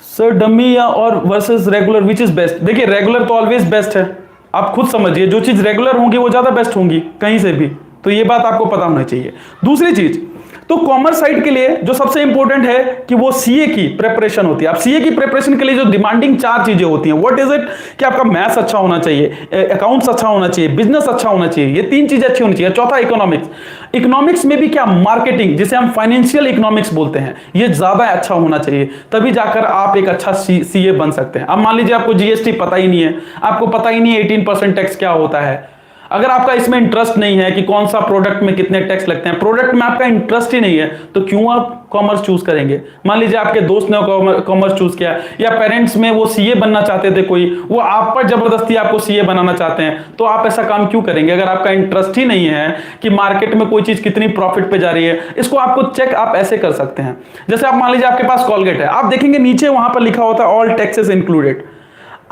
सर डमी या और versus regular which is best? देखिए रेगुलर तो ऑलवेज बेस्ट है, आप खुद समझिए, जो चीज रेगुलर होंगी वो ज्यादा बेस्ट होंगी कहीं से भी, तो ये बात आपको पता होना चाहिए। दूसरी चीज, तो कॉमर्स साइड के लिए जो सबसे इंपॉर्टेंट है कि वो सीए की प्रिपरेशन होती है। अब सीए की प्रिपरेशन के लिए जो डिमांडिंग 4 चीजें होती हैं, व्हाट इज इट, कि आपका मैथ्स अच्छा होना चाहिए, अकाउंट्स अच्छा होना चाहिए, बिजनेस अच्छा होना चाहिए, ये 3 चीजें अच्छी होनी चाहिए। चौथा इकोनॉमिक्स, इकोनॉमिक्स में भी क्या, मार्केटिंग, जिसे हम फाइनेंशियल इकोनॉमिक्स बोलते हैं, ये ज्यादा अच्छा होना चाहिए, तभी जाकर आप एक अच्छा सीए बन सकते हैं। अब मान लीजिए आपको जीएसटी पता ही नहीं है, आपको पता ही नहीं है 18% टैक्स क्या होता है, अगर आपका इसमें इंटरेस्ट नहीं है कि कौन सा प्रोडक्ट में कितने टैक्स लगते हैं, प्रोडक्ट में आपका इंटरेस्ट ही नहीं है, तो क्यों आप कॉमर्स चूज करेंगे। मान लीजिए आपके दोस्त ने कॉमर्स चूज किया, या पेरेंट्स में वो सीए बनना चाहते थे कोई, वो आप पर जबरदस्ती आपको सीए बनाना चाहते हैं, तो आप ऐसा काम क्यों करेंगे अगर आपका इंटरेस्ट ही नहीं है कि मार्केट में कोई चीज कितनी प्रॉफिट पे जा रही है। इसको आपको चेक आप ऐसे कर सकते हैं, जैसे आप मान लीजिए आपके पास कॉलगेट है, आप देखेंगे नीचे वहां पर लिखा होता है ऑल टैक्सेस इंक्लूडेड।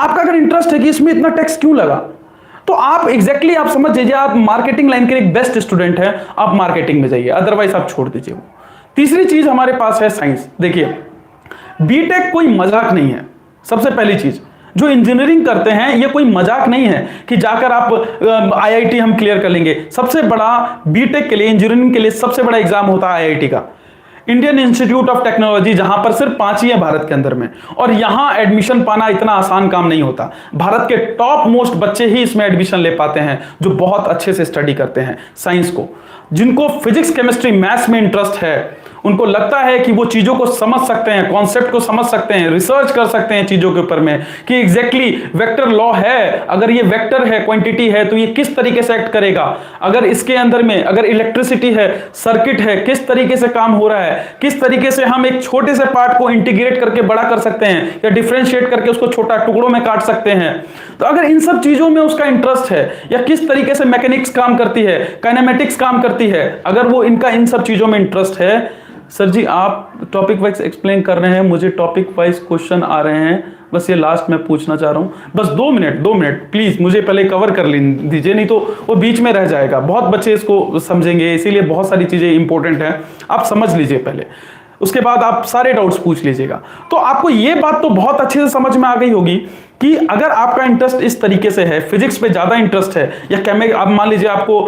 आपका अगर इंटरेस्ट है कि इसमें इतना टैक्स क्यों लगा, तो आप एग्जैक्टली आप समझ लीजिए आप मार्केटिंग लाइन के एक बेस्ट स्टूडेंट हैं, आप मार्केटिंग में जाइए, अदरवाइज आप छोड़ दीजिए वो। तीसरी चीज हमारे पास है साइंस। देखिए बीटेक कोई मजाक नहीं है, सबसे पहली चीज जो इंजीनियरिंग करते हैं ये कोई मजाक नहीं है कि जाकर आप आईआईटी हम क्लियर कर लेंगे। सबसे बड़ा बीटेक के लिए, इंजीनियरिंग के लिए सबसे बड़ा एग्जाम होता है आईआईटी का, इंडियन इंस्टीट्यूट ऑफ टेक्नोलॉजी, जहां पर सिर्फ 5 ही है भारत के अंदर में, और यहां एडमिशन पाना इतना आसान काम नहीं होता। भारत के टॉप मोस्ट बच्चे ही इसमें एडमिशन ले पाते हैं जो बहुत अच्छे से स्टडी करते हैं साइंस को, जिनको फिजिक्स केमिस्ट्री मैथ्स में इंटरेस्ट है, उनको लगता है कि वो चीजों को समझ सकते हैं, कॉन्सेप्ट को समझ सकते हैं, रिसर्च कर सकते हैं चीजों के ऊपर में कि एग्जैक्टली वेक्टर लॉ है, अगर ये वेक्टर है, क्वांटिटी है, तो ये किस तरीके से एक्ट करेगा, अगर इसके अंदर में अगर इलेक्ट्रिसिटी है, सर्किट है, किस तरीके से काम हो रहा है, किस तरीके से हम एक छोटे से पार्ट को इंटीग्रेट करके बड़ा कर सकते हैं या डिफरेंशिएट करके उसको छोटा टुकड़ों में काट सकते हैं। तो अगर इन सब चीजों में उसका इंटरेस्ट है, या किस तरीके से मैकेनिक्स काम करती है, काइनेमेटिक्स काम करती है, अगर वो इनका इन सब चीजों में इंटरेस्ट है, सर जी आप टॉपिक वाइज एक्सप्लेन कर रहे हैं, मुझे टॉपिक वाइज क्वेश्चन आ रहे हैं, बस ये लास्ट में पूछना चाह रहा हूँ, बस 2 मिनट प्लीज मुझे पहले कवर कर दीजिए, नहीं तो वो बीच में रह जाएगा, बहुत बच्चे इसको समझेंगे, इसीलिए बहुत सारी चीजें इंपॉर्टेंट हैं, आप समझ लीजिए पहले, उसके बाद आप सारे डाउट्स पूछ लीजिएगा। तो आपको ये बात तो बहुत अच्छे से समझ में आ गई होगी कि अगर आपका इंटरेस्ट इस तरीके से है, फिजिक्स पे ज्यादा इंटरेस्ट है, या आप मान लीजिए आपको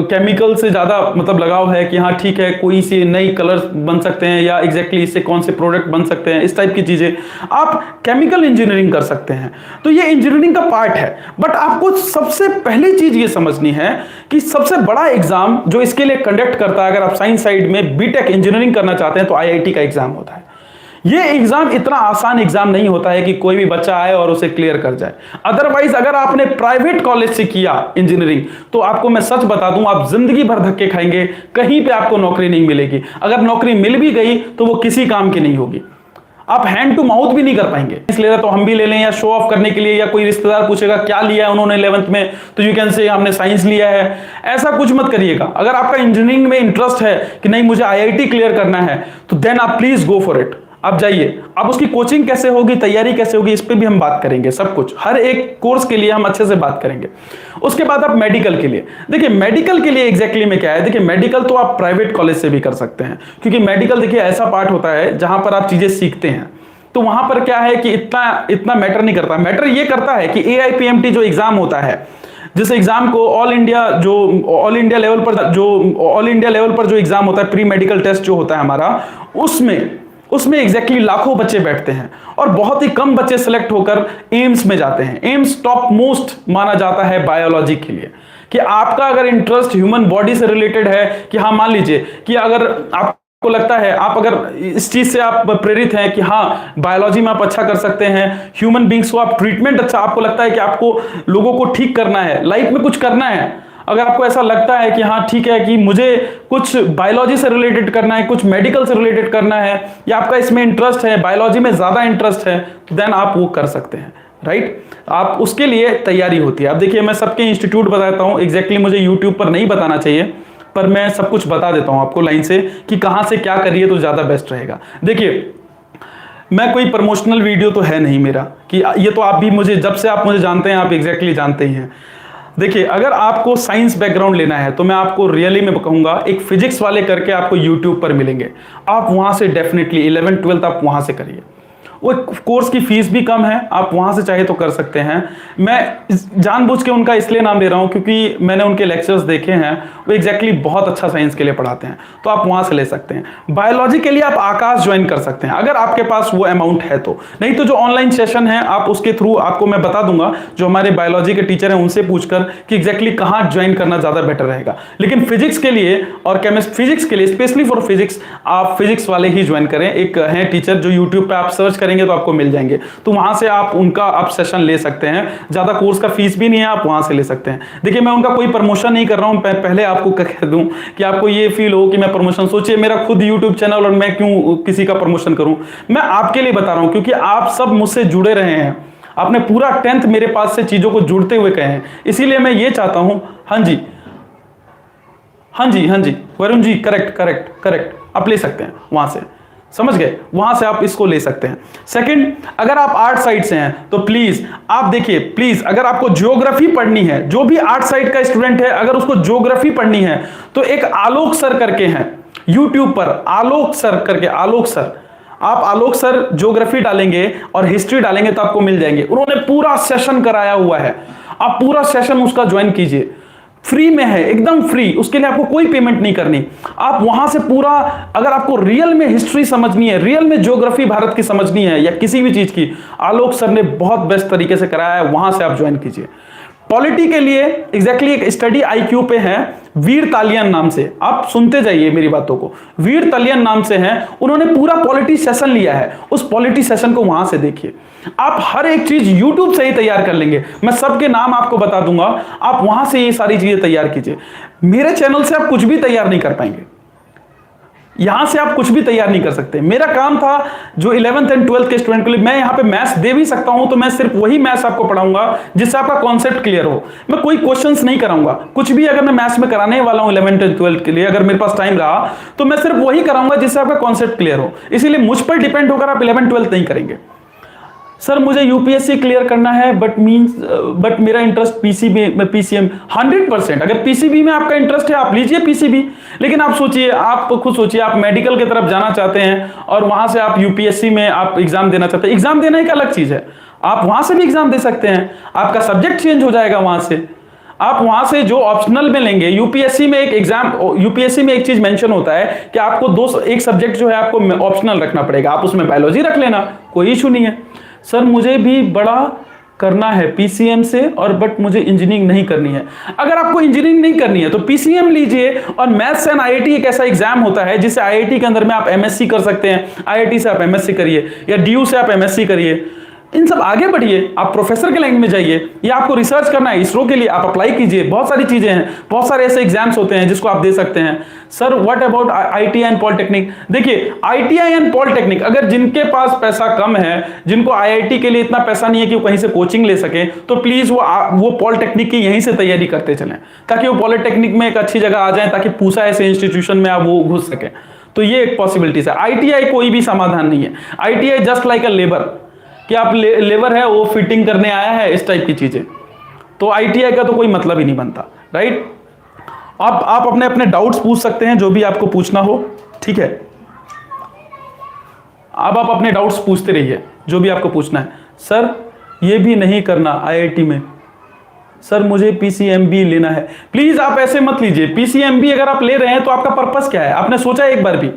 केमिकल से ज्यादा मतलब लगाव है कि हाँ ठीक है कोई सी नई कलर बन सकते हैं, या एग्जैक्टली इससे कौन से प्रोडक्ट बन सकते हैं, इस टाइप की चीजें, आप केमिकल इंजीनियरिंग कर सकते हैं। तो ये इंजीनियरिंग का पार्ट है। बट आपको सबसे पहली चीज ये समझनी है कि सबसे बड़ा एग्जाम जो इसके लिए कंडक्ट करता है, अगर आप साइंस साइड में बीटेक इंजीनियरिंग करना चाहते हैं, तो आईआईटी का एग्जाम होता है। ये एग्जाम इतना आसान एग्जाम नहीं होता है कि कोई भी बच्चा आए और उसे क्लियर कर जाए। अदरवाइज अगर आपने प्राइवेट कॉलेज से किया इंजीनियरिंग, तो आपको मैं सच बता दूं, आप जिंदगी भर धक्के खाएंगे, कहीं पे आपको नौकरी नहीं मिलेगी। अगर नौकरी मिल भी गई तो वो किसी काम की नहीं होगी, आप हैंड टू माउथ भी नहीं कर पाएंगे। इसलिए तो हम भी ले लें, या शो ऑफ करने के लिए, या कोई रिश्तेदार पूछेगा क्या लिया है उन्होंने 11th में, तो यू कैन से हमने साइंस लिया है। ऐसा कुछ मत करिएगा। अगर आपका इंजीनियरिंग में इंटरेस्ट है कि नहीं मुझे आईआईटी क्लियर करना है, तो देन आप प्लीज गो फॉर इट। आप जाइए। अब उसकी कोचिंग कैसे होगी, तैयारी कैसे होगी, इस पे भी हम बात करेंगे। सब कुछ हर एक कोर्स के लिए हम अच्छे से बात करेंगे। उसके बाद आप मेडिकल के लिए देखिए, मेडिकल के लिए एग्जैक्टली में क्या है, देखिए मेडिकल तो आप प्राइवेट कॉलेज से भी कर सकते हैं, क्योंकि मेडिकल देखिए ऐसा पार्ट होता है जहां पर आप चीजें सीखते हैं। तो वहां पर क्या है कि इतना मैटर नहीं करता। मैटर ये करता है कि AIPMT जो एग्जाम होता है, जिस एग्जाम को ऑल इंडिया लेवल पर जो एग्जाम होता है, प्री मेडिकल टेस्ट जो होता है हमारा, उसमें एग्जैक्टली लाखों बच्चे बैठते हैं और बहुत ही कम बच्चे सेलेक्ट होकर एम्स में जाते हैं। एम्स टॉप मोस्ट माना जाता है बायोलॉजी के लिए। कि आपका अगर इंटरेस्ट ह्यूमन बॉडी से रिलेटेड है, कि हाँ मान लीजिए कि अगर आपको लगता है, आप अगर इस चीज से आप प्रेरित हैं कि हाँ बायोलॉजी में आप अच्छा कर सकते हैं, ह्यूमन बींग्स को आप ट्रीटमेंट अच्छा, आपको लगता है कि आपको लोगों को ठीक करना है, लाइफ में कुछ करना है, अगर आपको ऐसा लगता है कि हाँ ठीक है कि मुझे कुछ बायोलॉजी से रिलेटेड करना है, कुछ मेडिकल से रिलेटेड करना है, या आपका इसमें इंटरेस्ट है, बायोलॉजी में ज्यादा इंटरेस्ट है, देन आप वो कर सकते हैं। राइट, आप उसके लिए तैयारी होती है। अब देखिए मैं सबके इंस्टीट्यूट बताता हूँ, एग्जैक्टली मुझे यूट्यूब पर नहीं बताना चाहिए, पर मैं सब कुछ बता देता हूँ आपको लाइन से कि कहाँ से क्या करिए तो ज्यादा बेस्ट रहेगा। देखिए मैं कोई प्रमोशनल वीडियो तो है नहीं मेरा, कि ये तो आप भी मुझे, जब से आप मुझे जानते हैं आप एग्जैक्टली जानते ही हैं। देखिए अगर आपको साइंस बैकग्राउंड लेना है तो मैं आपको रियली में कहूंगा, एक फिजिक्स वाले करके आपको यूट्यूब पर मिलेंगे, आप वहां से डेफिनेटली 11th 12th आप वहां से करिए। वो कोर्स की फीस भी कम है, आप वहां से चाहे तो कर सकते हैं। मैं जानबूझ के उनका इसलिए नाम ले रहा हूं क्योंकि मैंने उनके लेक्चर्स देखे हैं, वो एग्जैक्टली बहुत अच्छा साइंस के लिए पढ़ाते हैं, तो आप वहां से ले सकते हैं। बायोलॉजी के लिए आप आकाश ज्वाइन कर सकते हैं अगर आपके पास वो अमाउंट है तो, नहीं तो जो ऑनलाइन सेशन है आप उसके थ्रू, आपको मैं बता दूंगा, जो हमारे बायोलॉजी के टीचर हैं उनसे पूछकर कि एग्जैक्टली कहाँ ज्वाइन करना ज्यादा बेटर रहेगा। लेकिन फिजिक्स के लिए और फिजिक्स के लिए, स्पेशली फॉर फिजिक्स, आप फिजिक्स वाले ही ज्वाइन करें। एक है टीचर जो यूट्यूब पे आप सर्च करेंगे तो आपको मिल जाएंगे, तो वहां से आप उनका आप सेशन ले सकते हैं। ज्यादा कोर्स का फीस भी नहीं है, आप वहां से ले सकते हैं। देखिए मैं उनका कोई प्रमोशन नहीं कर रहा हूं, पहले आपको कह दूं कि आपको ये फील हो कि मैं प्रमोशन, सोचिए मेरा खुद यूट्यूब चैनल और मैं क्यों किसी का प्रमोशन करूं। मैं आपके लिए बता रहा हूं क्योंकि आप सब मुझसे जुड़े रहे हैं, आपने पूरा 10th मेरे पास से चीजों को जुड़ते हुए कहे हैं, इसीलिए मैं ये चाहता हूं। हाँ जी वरुण जी, करेक्ट, आप ले सकते हैं वहां से, समझ गए, वहां से आप इसको ले सकते हैं। सेकंड, अगर आप आर्ट साइड से हैं तो प्लीज आप देखिए, प्लीज अगर आपको ज्योग्राफी पढ़नी है, जो भी आर्ट साइड का स्टूडेंट है अगर उसको ज्योग्राफी पढ़नी है तो एक आलोक सर करके हैं यूट्यूब पर, आलोक सर, आप आलोक सर ज्योग्राफी डालेंगे और हिस्ट्री डालेंगे तो आपको मिल जाएंगे। उन्होंने पूरा सेशन कराया हुआ है, आप पूरा सेशन उसका ज्वाइन कीजिए, फ्री में है, एकदम फ्री, उसके लिए आपको कोई पेमेंट नहीं करनी। आप वहां से पूरा, अगर आपको रियल में हिस्ट्री समझनी है, रियल में ज्योग्राफी भारत की समझनी है या किसी भी चीज की, आलोक सर ने बहुत बेस्ट तरीके से कराया है, वहां से आप ज्वाइन कीजिए। पॉलिटी के लिए एग्जैक्टली एक स्टडी IQ पे है, वीर तालियन नाम से, आप सुनते जाइए मेरी बातों को, वीर तालियन नाम से हैं, उन्होंने पूरा पॉलिटी सेशन लिया है, उस पॉलिटी सेशन को वहां से देखिए। आप हर एक चीज यूट्यूब से ही तैयार कर लेंगे, मैं सबके नाम आपको बता दूंगा, आप वहां से ये सारी चीजें तैयार कीजिए। मेरे चैनल से आप कुछ भी तैयार नहीं कर पाएंगे, यहां से आप कुछ भी तैयार नहीं कर सकते। मेरा काम था जो 11th एंड 12th के स्टूडेंट के लिए, मैं यहां पे मैथ्स दे भी सकता हूं, तो मैं सिर्फ वही मैथ्स आपको पढ़ाऊंगा जिससे आपका कॉन्सेप्ट क्लियर हो। मैं कोई क्वेश्चंस नहीं कराऊंगा, कुछ भी अगर मैं मैथ्स में कराने वाला हूं 11th एंड 12th के लिए, अगर मेरे पास टाइम रहा तो मैं सिर्फ वही कराऊंगा जिससे आपका कॉन्सेप्ट क्लियर हो। इसीलिए मुझ पर डिपेंड होकर आप 11th 12th नहीं करेंगे। सर मुझे यूपीएससी क्लियर करना है बट मेरा इंटरेस्ट पीसीएम 100%। अगर पीसीबी में आपका इंटरेस्ट है आप लीजिए पीसीबी, लेकिन आप सोचिए, आप खुद सोचिए, आप मेडिकल की तरफ जाना चाहते हैं और वहां से आप यूपीएससी में आप एग्जाम देना चाहते हैं। एग्जाम देना एक अलग चीज है, आप वहां से भी एग्जाम दे सकते हैं, आपका सब्जेक्ट चेंज हो जाएगा वहां से। आप वहां से जो ऑप्शनल में लेंगे, यूपीएससी में एक एग्जाम, यूपीएससी में एक चीज मेंशन होता है कि आपको एक सब्जेक्ट जो है आपको ऑप्शनल रखना पड़ेगा, आप उसमें बायोलॉजी रख लेना, कोई इशू नहीं है। सर मुझे भी बड़ा करना है पीसीएम से, और बट मुझे इंजीनियरिंग नहीं करनी है। अगर आपको इंजीनियरिंग नहीं करनी है तो पीसीएम लीजिए, और मैथ्स एंड आईआईटी एक ऐसा एग्जाम होता है जिससे आईआईटी के अंदर में आप एमएससी कर सकते हैं, आईआईटी से आप एमएससी करिए या डीयू से आप एमएससी करिए, इन सब आगे बढ़िए, आप प्रोफेसर के लाइन में जाइए, या आपको रिसर्च करना है इसरो के लिए आप अप्लाई कीजिए, बहुत सारी चीजें हैं, बहुत सारे ऐसे एग्जाम्स होते हैं जिसको आप दे सकते हैं। Sir what about ITI and polytechnic? देखिए आईटीआई एंड पॉलिटेक्निक, अगर जिनके पास पैसा कम है, जिनको आईआईटी के लिए इतना पैसा नहीं है कि वो कहीं से कोचिंग ले सके, तो प्लीज वो पॉलिटेक्निक की यहीं से तैयारी करते चलें, ताकि वो पॉलिटेक्निक में एक अच्छी जगह आ जाए, ताकि पूसा ऐसे इंस्टीट्यूशन में आप वो घुस सके। तो ये एक पॉसिबिलिटीज है। आईटीआई कोई भी समाधान नहीं है, आईटीआई जस्ट लाइक अ लेबर, कि आप लेबर है वो फिटिंग करने आया है, इस टाइप की चीजें। तो आईटीआई का तो कोई मतलब ही नहीं बनता, राइट। आप अपने अपने डाउट्स पूछ सकते हैं, जो भी आपको पूछना हो, ठीक है। अब आप अपने डाउट्स पूछते रहिए, जो भी आपको पूछना है। सर ये भी नहीं करना आईआईटी में, सर मुझे पीसीएमबी लेना है। प्लीज आप ऐसे मत लीजिए। पीसीएमबी अगर आप ले रहे हैं तो आपका पर्पस क्या है, आपने सोचा एक बार भी?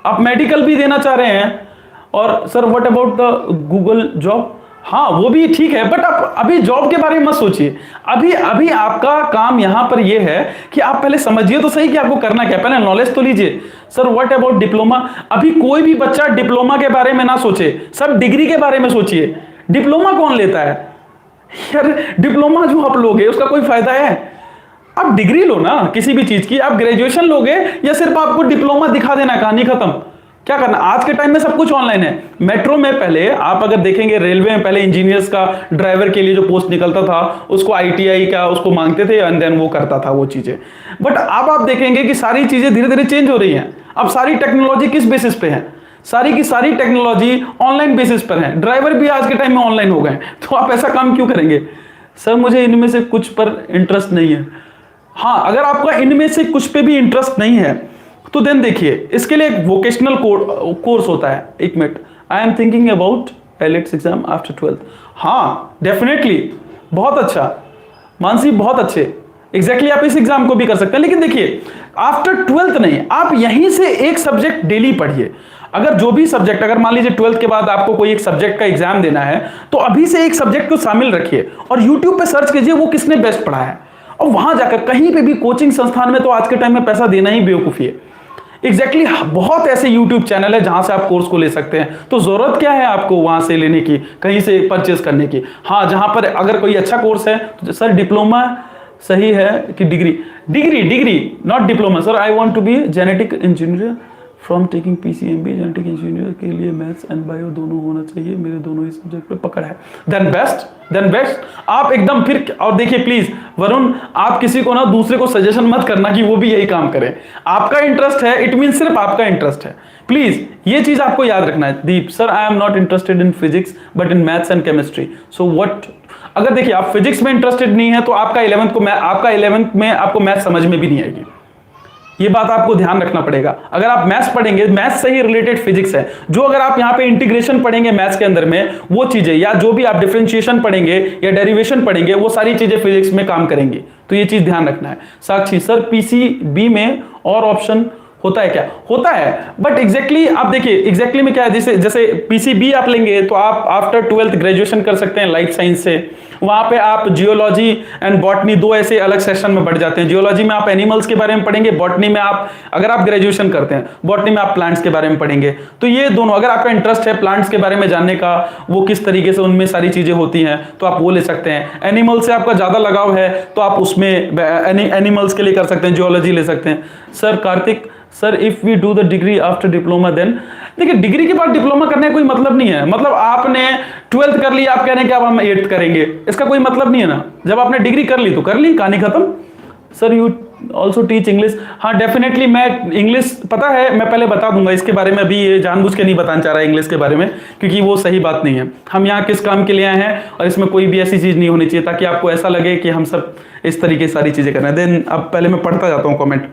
आप मेडिकल भी देना चाह रहे हैं, और sir what about the Google job? हाँ वो भी ठीक है, बट आप अभी जॉब के बारे में मत सोचिए। अभी आपका काम यहां पर ये है कि आप पहले समझिए तो सही कि आपको करना क्या है, पहले नॉलेज तो लीजिए। Sir what about diploma? अभी कोई भी बच्चा डिप्लोमा के बारे में ना सोचे, सब डिग्री के बारे में सोचिए। डिप्लोमा कौन लेता है यार? डिप्लोमा जो आप लोगे उसका कोई फायदा है? आप डिग्री लो ना किसी भी चीज की, आप ग्रेजुएशन लोगे या सिर्फ आपको डिप्लोमा दिखा देना, कहानी खत्म। क्या करना? आज के टाइम में सब कुछ ऑनलाइन है। मेट्रो में पहले आप अगर देखेंगे, रेलवे में पहले इंजीनियर्स का, ड्राइवर के लिए जो पोस्ट निकलता था उसको आईटीआई का उसको मांगते थे, एंड देन वो करता था वो चीजें। बट अब आप देखेंगे कि सारी चीजें धीरे धीरे चेंज हो रही हैं। अब सारी टेक्नोलॉजी किस बेसिस पे है? सारी की सारी टेक्नोलॉजी ऑनलाइन बेसिस पर है। ड्राइवर भी आज के टाइम में ऑनलाइन हो गए, तो आप ऐसा काम क्यों करेंगे? सर मुझे इनमें से कुछ पर इंटरेस्ट नहीं है। हाँ, अगर आपका इनमें से कुछ पे भी इंटरेस्ट नहीं है तो देन देखिए, इसके लिए एक वोकेशनल कोर्स होता है। एक minute, I am thinking about elites exam after 12th। हाँ डेफिनेटली, बहुत अच्छा मानसी, बहुत अच्छे। एग्जैक्टली आप इस एग्जाम को भी कर सकते हैं, लेकिन देखिए आफ्टर 12th नहीं, आप यहीं से एक सब्जेक्ट डेली पढ़िए। अगर जो भी सब्जेक्ट, अगर मान लीजिए 12th के बाद आपको कोई एक सब्जेक्ट का एग्जाम देना है, तो अभी से एक सब्जेक्ट को शामिल रखिए और यूट्यूब पे सर्च कीजिए वो किसने बेस्ट पढ़ा है, और वहां जाकर कहीं पे भी कोचिंग संस्थान में तो आज के टाइम में पैसा देना ही बेवकूफी है। एग्जैक्टली बहुत ऐसे यूट्यूब चैनल है जहां से आप कोर्स को ले सकते हैं, तो जरूरत क्या है आपको वहां से लेने की, कहीं से परचेज करने की। हाँ, जहां पर अगर कोई अच्छा कोर्स है तो सर डिप्लोमा सही है कि degree? Degree not diploma. Sir I want to be genetic engineer from taking PCMB. Genetic engineer के लिए मैथ्स एंड बायो दोनों होना चाहिए, मेरे दोनों ही सब्जेक्ट पे पकड़ है। देन बेस्ट आप एकदम फिर। और देखिए प्लीज वरुण, आप किसी को ना दूसरे को सजेशन मत करना कि वो भी यही काम करे। आपका इंटरेस्ट है, इट मीन सिर्फ आपका इंटरेस्ट है। प्लीज ये चीज आपको याद रखना है। Deep sir I am not interested in physics but in maths and chemistry, so what? अगर देखिए आप फिजिक्स में इंटरेस्टेड नहीं है तो आपका 11th में आपको मैथ समझ में भी नहीं आएगी। ये बात आपको ध्यान रखना पड़ेगा। अगर आप मैथ्स पढ़ेंगे, मैथ्स से ही रिलेटेड फिजिक्स है, जो अगर आप यहाँ पे इंटीग्रेशन पढ़ेंगे मैथ्स के अंदर में, वो चीजें, या जो भी आप डिफरेंशिएशन पढ़ेंगे या डेरिवेशन पढ़ेंगे, वो सारी चीजें फिजिक्स में काम करेंगी। तो ये चीज ध्यान रखना है। साक्षी सर पीसीबी में और ऑप्शन होता है क्या? होता है, बट एग्जैक्टली आप देखिए एग्जैक्टली में क्या है, जैसे पीसीबी आप लेंगे तो आप आफ्टर 12th ग्रेजुएशन कर सकते हैं लाइफ साइंस से। वहां पे आप जियोलॉजी एंड बॉटनी दो ऐसे अलग सेक्शन में बढ़ जाते हैं। जियोलॉजी में आप एनिमल्स के बारे में पढ़ेंगे, बॉटनी में आप, अगर आप ग्रेजुएशन करते हैं, बॉटनी में आप प्लांट्स के बारे में पढ़ेंगे। तो ये दोनों, अगर आपका इंटरेस्ट है प्लांट्स के बारे में जानने का, वो किस तरीके से उनमें सारी चीजें होती हैं, तो आप वो ले सकते हैं। एनिमल से आपका ज्यादा लगाव है तो आप उसमें एनिमल्स के लिए कर सकते हैं, जियोलॉजी ले सकते हैं। Sir Kartik sir if we do the degree after diploma then? देखिए डिग्री के बाद डिप्लोमा करने का कोई मतलब नहीं है। मतलब आपने 12th कर लिया, आप कह रहे हैं कि अब हम 8th करेंगे, इसका कोई मतलब नहीं है ना। जब आपने डिग्री कर ली तो कर ली, कहानी खत्म। Sir you also teach English? हाँ डेफिनेटली, मैं इंग्लिश, पता है मैं पहले बता दूंगा इसके बारे में, अभी ये जानबूझ के नहीं बताना चाह रहा इंग्लिश के बारे में, क्योंकि वो सही बात नहीं है। हम यहाँ किस काम के लिए आए हैं और इसमें कोई भी ऐसी चीज नहीं होनी चाहिए ताकि आपको ऐसा लगे कि हम सब इस तरीके से सारी चीजें कर रहे हैं। देन अब पहले मैं पढ़ता जाता हूँ comment.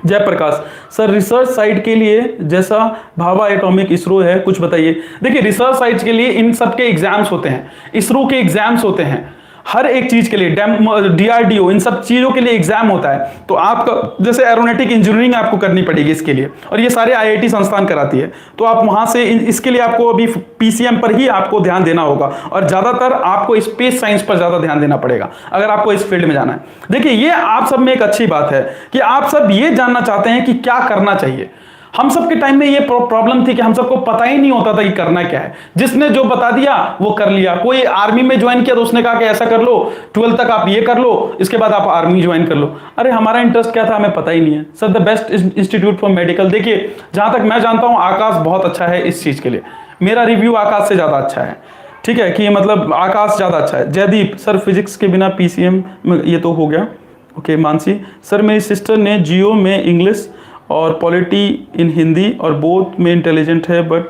Jayprakash sir, research site के लिए जैसा भाभा एटॉमिक इसरो है, कुछ बताइए। देखिए रिसर्च साइट के लिए इन सब के एग्जाम्स होते हैं, इसरो के एग्जाम्स होते हैं, हर एक चीज के लिए DRDO इन सब चीजों के लिए एग्जाम होता है। तो आपका जैसे एरोनॉटिक इंजीनियरिंग आपको करनी पड़ेगी इसके लिए, और ये सारे IIT संस्थान कराती है, तो आप वहां से इसके लिए आपको अभी PCM पर ही आपको ध्यान देना होगा, और ज्यादातर आपको स्पेस साइंस पर ज्यादा ध्यान देना पड़ेगा अगर आपको इस फील्ड में जाना है। देखिए ये आप सब में एक अच्छी बात है कि आप सब ये जानना चाहते हैं कि क्या करना चाहिए। हम सबके टाइम में ये प्रॉब्लम थी कि हम सबको पता ही नहीं होता था कि करना क्या है, जिसने जो बता दिया वो कर लिया। कोई आर्मी में ज्वाइन किया तो उसने कहा कि ऐसा कर लो, 12 तक आप ये कर लो, इसके बाद आप आर्मी ज्वाइन कर लो। अरे हमारा इंटरेस्ट क्या था हमें पता ही नहीं है। Sir the best institute for medical, देखिए जहां तक मैं जानता हूं आकाश बहुत अच्छा है इस चीज के लिए, मेरा रिव्यू आकाश से ज्यादा अच्छा है, ठीक है, कि मतलब आकाश ज्यादा अच्छा है। जयदीप सर, फिजिक्स के बिना PCM ये तो हो गया। ओके मानसी सर, मेरी सिस्टर ने जियो में इंग्लिश और पॉलिटी इन हिंदी और बोथ में इंटेलिजेंट है, बट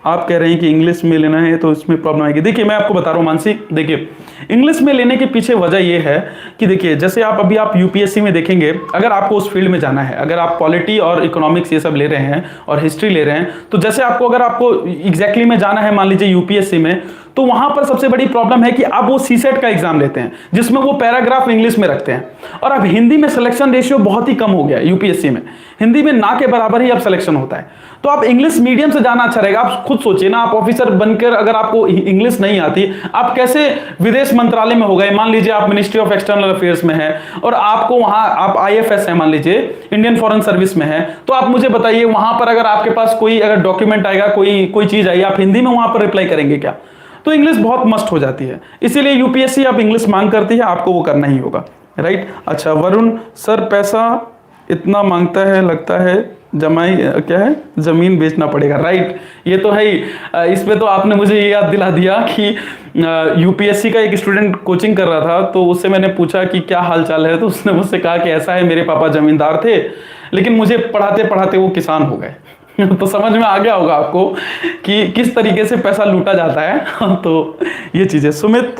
आप कह रहे हैं कि इंग्लिश में लेना है तो इसमें प्रॉब्लम आएगी। देखिए मैं आपको बता रहा हूँ मानसी, देखिए इंग्लिश में लेने के पीछे वजह ये है कि देखिए जैसे आप UPSC में देखेंगे, अगर आपको उस फील्ड में जाना है, अगर आप पॉलिटी और इकोनॉमिक्स ये सब ले रहे हैं और हिस्ट्री ले रहे हैं, तो जैसे अगर आपको एग्जैक्टली में जाना है मान लीजिए UPSC में, तो वहां पर सबसे बड़ी प्रॉब्लम है कि अब वो CSET का एग्जाम लेते हैं जिसमें वो पैराग्राफ इंग्लिश में रखते हैं, और अब हिंदी में सिलेक्शन रेशियो बहुत ही कम हो गया है। UPSC में हिंदी में ना के बराबर ही अब सिलेक्शन होता है, तो आप इंग्लिश मीडियम से जाना अच्छा रहेगा। आप खुद सोचिए ना, आप ऑफिसर बनकर अगर आपको इंग्लिश नहीं आती, आप कैसे विदेश मंत्रालय में हो गए। मान लीजिए आप मिनिस्ट्री ऑफ एक्सटर्नल अफेयर्स में है और आपको वहां आप IFS है, मान लीजिए इंडियन फॉरेन सर्विस में है, तो आप मुझे बताइए वहां पर अगर आपके पास कोई अगर डॉक्यूमेंट आएगा, कोई चीज आई, आप हिंदी में वहां पर रिप्लाई करेंगे क्या? तो इंग्लिश बहुत मस्ट हो जाती है, इसीलिए UPSC आप इंग्लिश मांग करती है, आपको वो करना ही होगा, राइट। अच्छा वरुण सर, पैसा इतना मांगता है, लगता है जमाई क्या है, जमीन बेचना पड़ेगा, राइट। ये तो है ही। इस पे तो आपने मुझे ये याद दिला दिया कि UPSC का एक स्टूडेंट कोचिंग कर रहा था, तो उससे मैंने पूछा कि क्या हाल चाल है, तो उसने मुझसे कहा कि ऐसा है, मेरे पापा जमींदार थे लेकिन मुझे पढ़ाते पढ़ाते वो किसान हो गए। तो समझ में आ गया होगा आपको कि किस तरीके से पैसा लूटा जाता है। तो ये चीजें। सुमित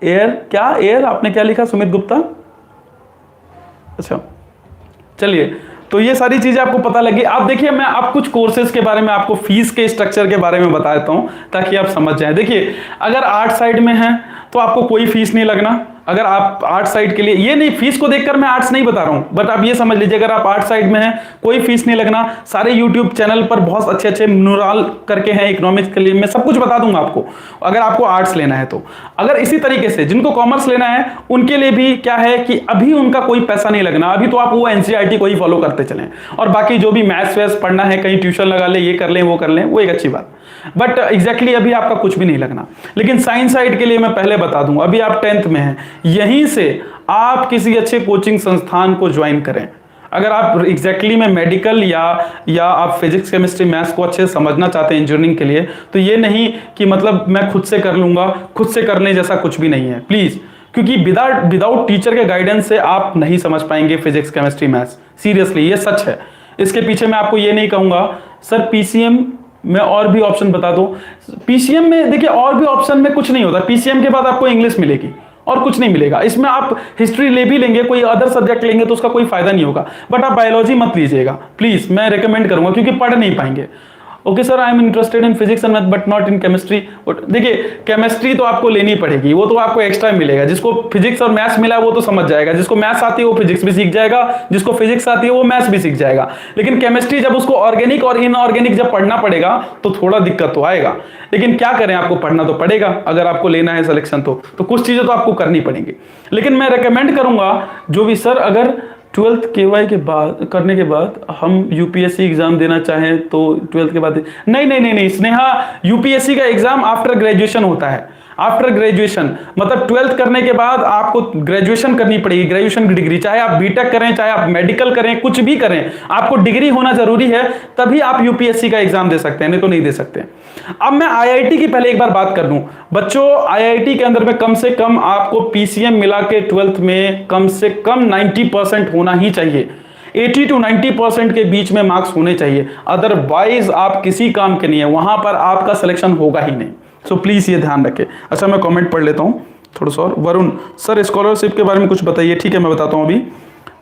एयर आपने क्या लिखा सुमित गुप्ता? अच्छा चलिए, तो ये सारी चीजें आपको पता लगी। आप देखिए मैं आप कुछ कोर्सेज के बारे में, आपको फीस के स्ट्रक्चर के बारे में बता देता हूं ताकि आप समझ जाएं। देखिए अगर आर्ट साइड में है तो आपको कोई फीस नहीं लगना। अगर आप आर्ट साइड के लिए, ये नहीं फीस को देखकर मैं आर्ट्स नहीं बता रहा हूं, बट आप ये समझ लीजिए अगर आप आर्ट साइड में हैं कोई फीस नहीं लगना। सारे यूट्यूब चैनल पर बहुत अच्छे अच्छे न्यूराल करके हैं इकोनॉमिक्स के लिए, मैं सब कुछ बता दूंगा आपको अगर आपको आर्ट्स लेना है तो। अगर इसी तरीके से जिनको कॉमर्स लेना है उनके लिए भी क्या है कि अभी उनका कोई पैसा नहीं लगना, अभी तो आप वो NCERT को ही फॉलो करते चलें, और बाकी जो भी मैथ्स वैथ्स पढ़ना है कहीं ट्यूशन लगा ले, ये कर लें वो कर लें, वो एक अच्छी बात, बट एग्जैक्टली अभी आपका कुछ भी नहीं लगना। लेकिन साइंस साइड के लिए मैं पहले बता दूं, अभी आप 10th में हैं, यहीं से आप किसी अच्छे कोचिंग संस्थान को ज्वाइन करें। अगर आप एग्जैक्टली में मेडिकल या आप फिजिक्स केमिस्ट्री मैथ्स को अच्छे से समझना चाहते हैं इंजीनियरिंग के लिए, तो ये नहीं कि मतलब मैं खुद से कर लूंगा, खुद से करने जैसा कुछ भी नहीं है प्लीज, क्योंकि विदाउट टीचर के गाइडेंस से आप नहीं समझ पाएंगे फिजिक्स केमिस्ट्री मैथ्स, सीरियसली ये सच है। इसके पीछे मैं आपको ये नहीं कहूंगा सर PCM में और भी ऑप्शन बता दो। PCM में देखिए और भी ऑप्शन में कुछ नहीं होता, PCM के बाद आपको इंग्लिश मिलेगी और कुछ नहीं मिलेगा। इसमें आप हिस्ट्री ले भी लेंगे, कोई अदर सब्जेक्ट लेंगे तो उसका कोई फायदा नहीं होगा, बट आप बायोलॉजी मत लीजिएगा प्लीज, मैं रिकमेंड करूंगा क्योंकि पढ़ नहीं पाएंगे। Okay sir, I am interested in physics and math but not in chemistry. देखिए केमिस्ट्री तो आपको लेनी पड़ेगी, वो तो आपको एक्स्ट्रा मिलेगा। जिसको फिजिक्स और मैथ्स मिला है वो तो समझ जाएगा, जिसको मैथ्स आती है वो फिजिक्स भी सीख जाएगा, जिसको फिजिक्स आती है वो मैथ्स भी सीख जाएगा। लेकिन केमिस्ट्री जब उसको ऑर्गेनिक और इनऑर्गेनिक जब पढ़ना पड़ेगा तो थोड़ा दिक्कत तो आएगा, लेकिन क्या करें, आपको पढ़ना तो पड़ेगा अगर आपको लेना है सिलेक्शन तो कुछ चीजें तो आपको करनी पड़ेंगी। लेकिन मैं रिकमेंड करूंगा जो भी सर अगर 12th KY के बाद करने के बाद हम UPSC एग्जाम देना चाहें तो 12th के बाद नहीं स्नेहा, UPSC का एग्जाम आफ्टर ग्रेजुएशन होता है। आफ्टर ग्रेजुएशन मतलब 12th करने के बाद आपको ग्रेजुएशन करनी पड़ेगी, ग्रेजुएशन की डिग्री, चाहे आप बीटेक करें, चाहे आप मेडिकल करें, कुछ भी करें, आपको डिग्री होना जरूरी है, तभी आप UPSC का एग्जाम दे सकते हैं, नहीं तो नहीं दे सकते। अब मैं IIT की पहले एक बार बात कर लूं बच्चों, IIT के अंदर में कम से कम आपको PCM मिला के 12th में कम से कम 90% होना ही चाहिए, 80 to 90% के बीच में मार्क्स होने चाहिए, अदरवाइज आप किसी काम के नहीं है, वहां पर आपका सिलेक्शन होगा ही नहीं। सो प्लीज ये ध्यान रखें। अच्छा मैं कमेंट पढ़ लेता हूं थोड़ा सा और। वरुण सर, स्कॉलरशिप के बारे में कुछ बताइए। ठीक है मैं बताता हूं अभी।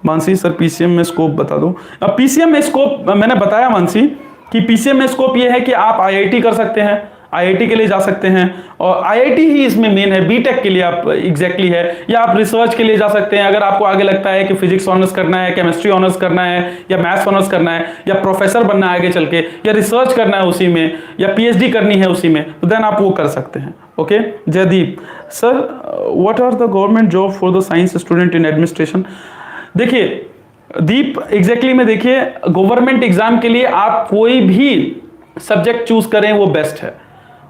मानसी सर पीसीएम में स्कोप बता दो। अब पीसीएम में स्कोप मैंने बताया मानसी कि पीसीएम में स्कोप ये है कि आप आईआईटी कर सकते हैं, आईआईटी के लिए जा सकते हैं, और आईआईटी ही इसमें मेन है। बीटेक के लिए आप एग्जैक्टली है, या आप रिसर्च के लिए जा सकते हैं अगर आपको आगे लगता है कि फिजिक्स ऑनर्स करना है, केमिस्ट्री ऑनर्स करना है, या मैथ्स ऑनर्स करना है, या प्रोफेसर बनना है आगे चल के, या रिसर्च करना है उसी में, या पीएचडी करनी है उसी में, तो देन आप वो कर सकते हैं। Okay Jaydeep sir, what are the government job for the science student in administration. देखिए दीप एग्जैक्टली में देखिए, गवर्नमेंट एग्जाम के लिए आप कोई भी सब्जेक्ट चूज करें वो बेस्ट है,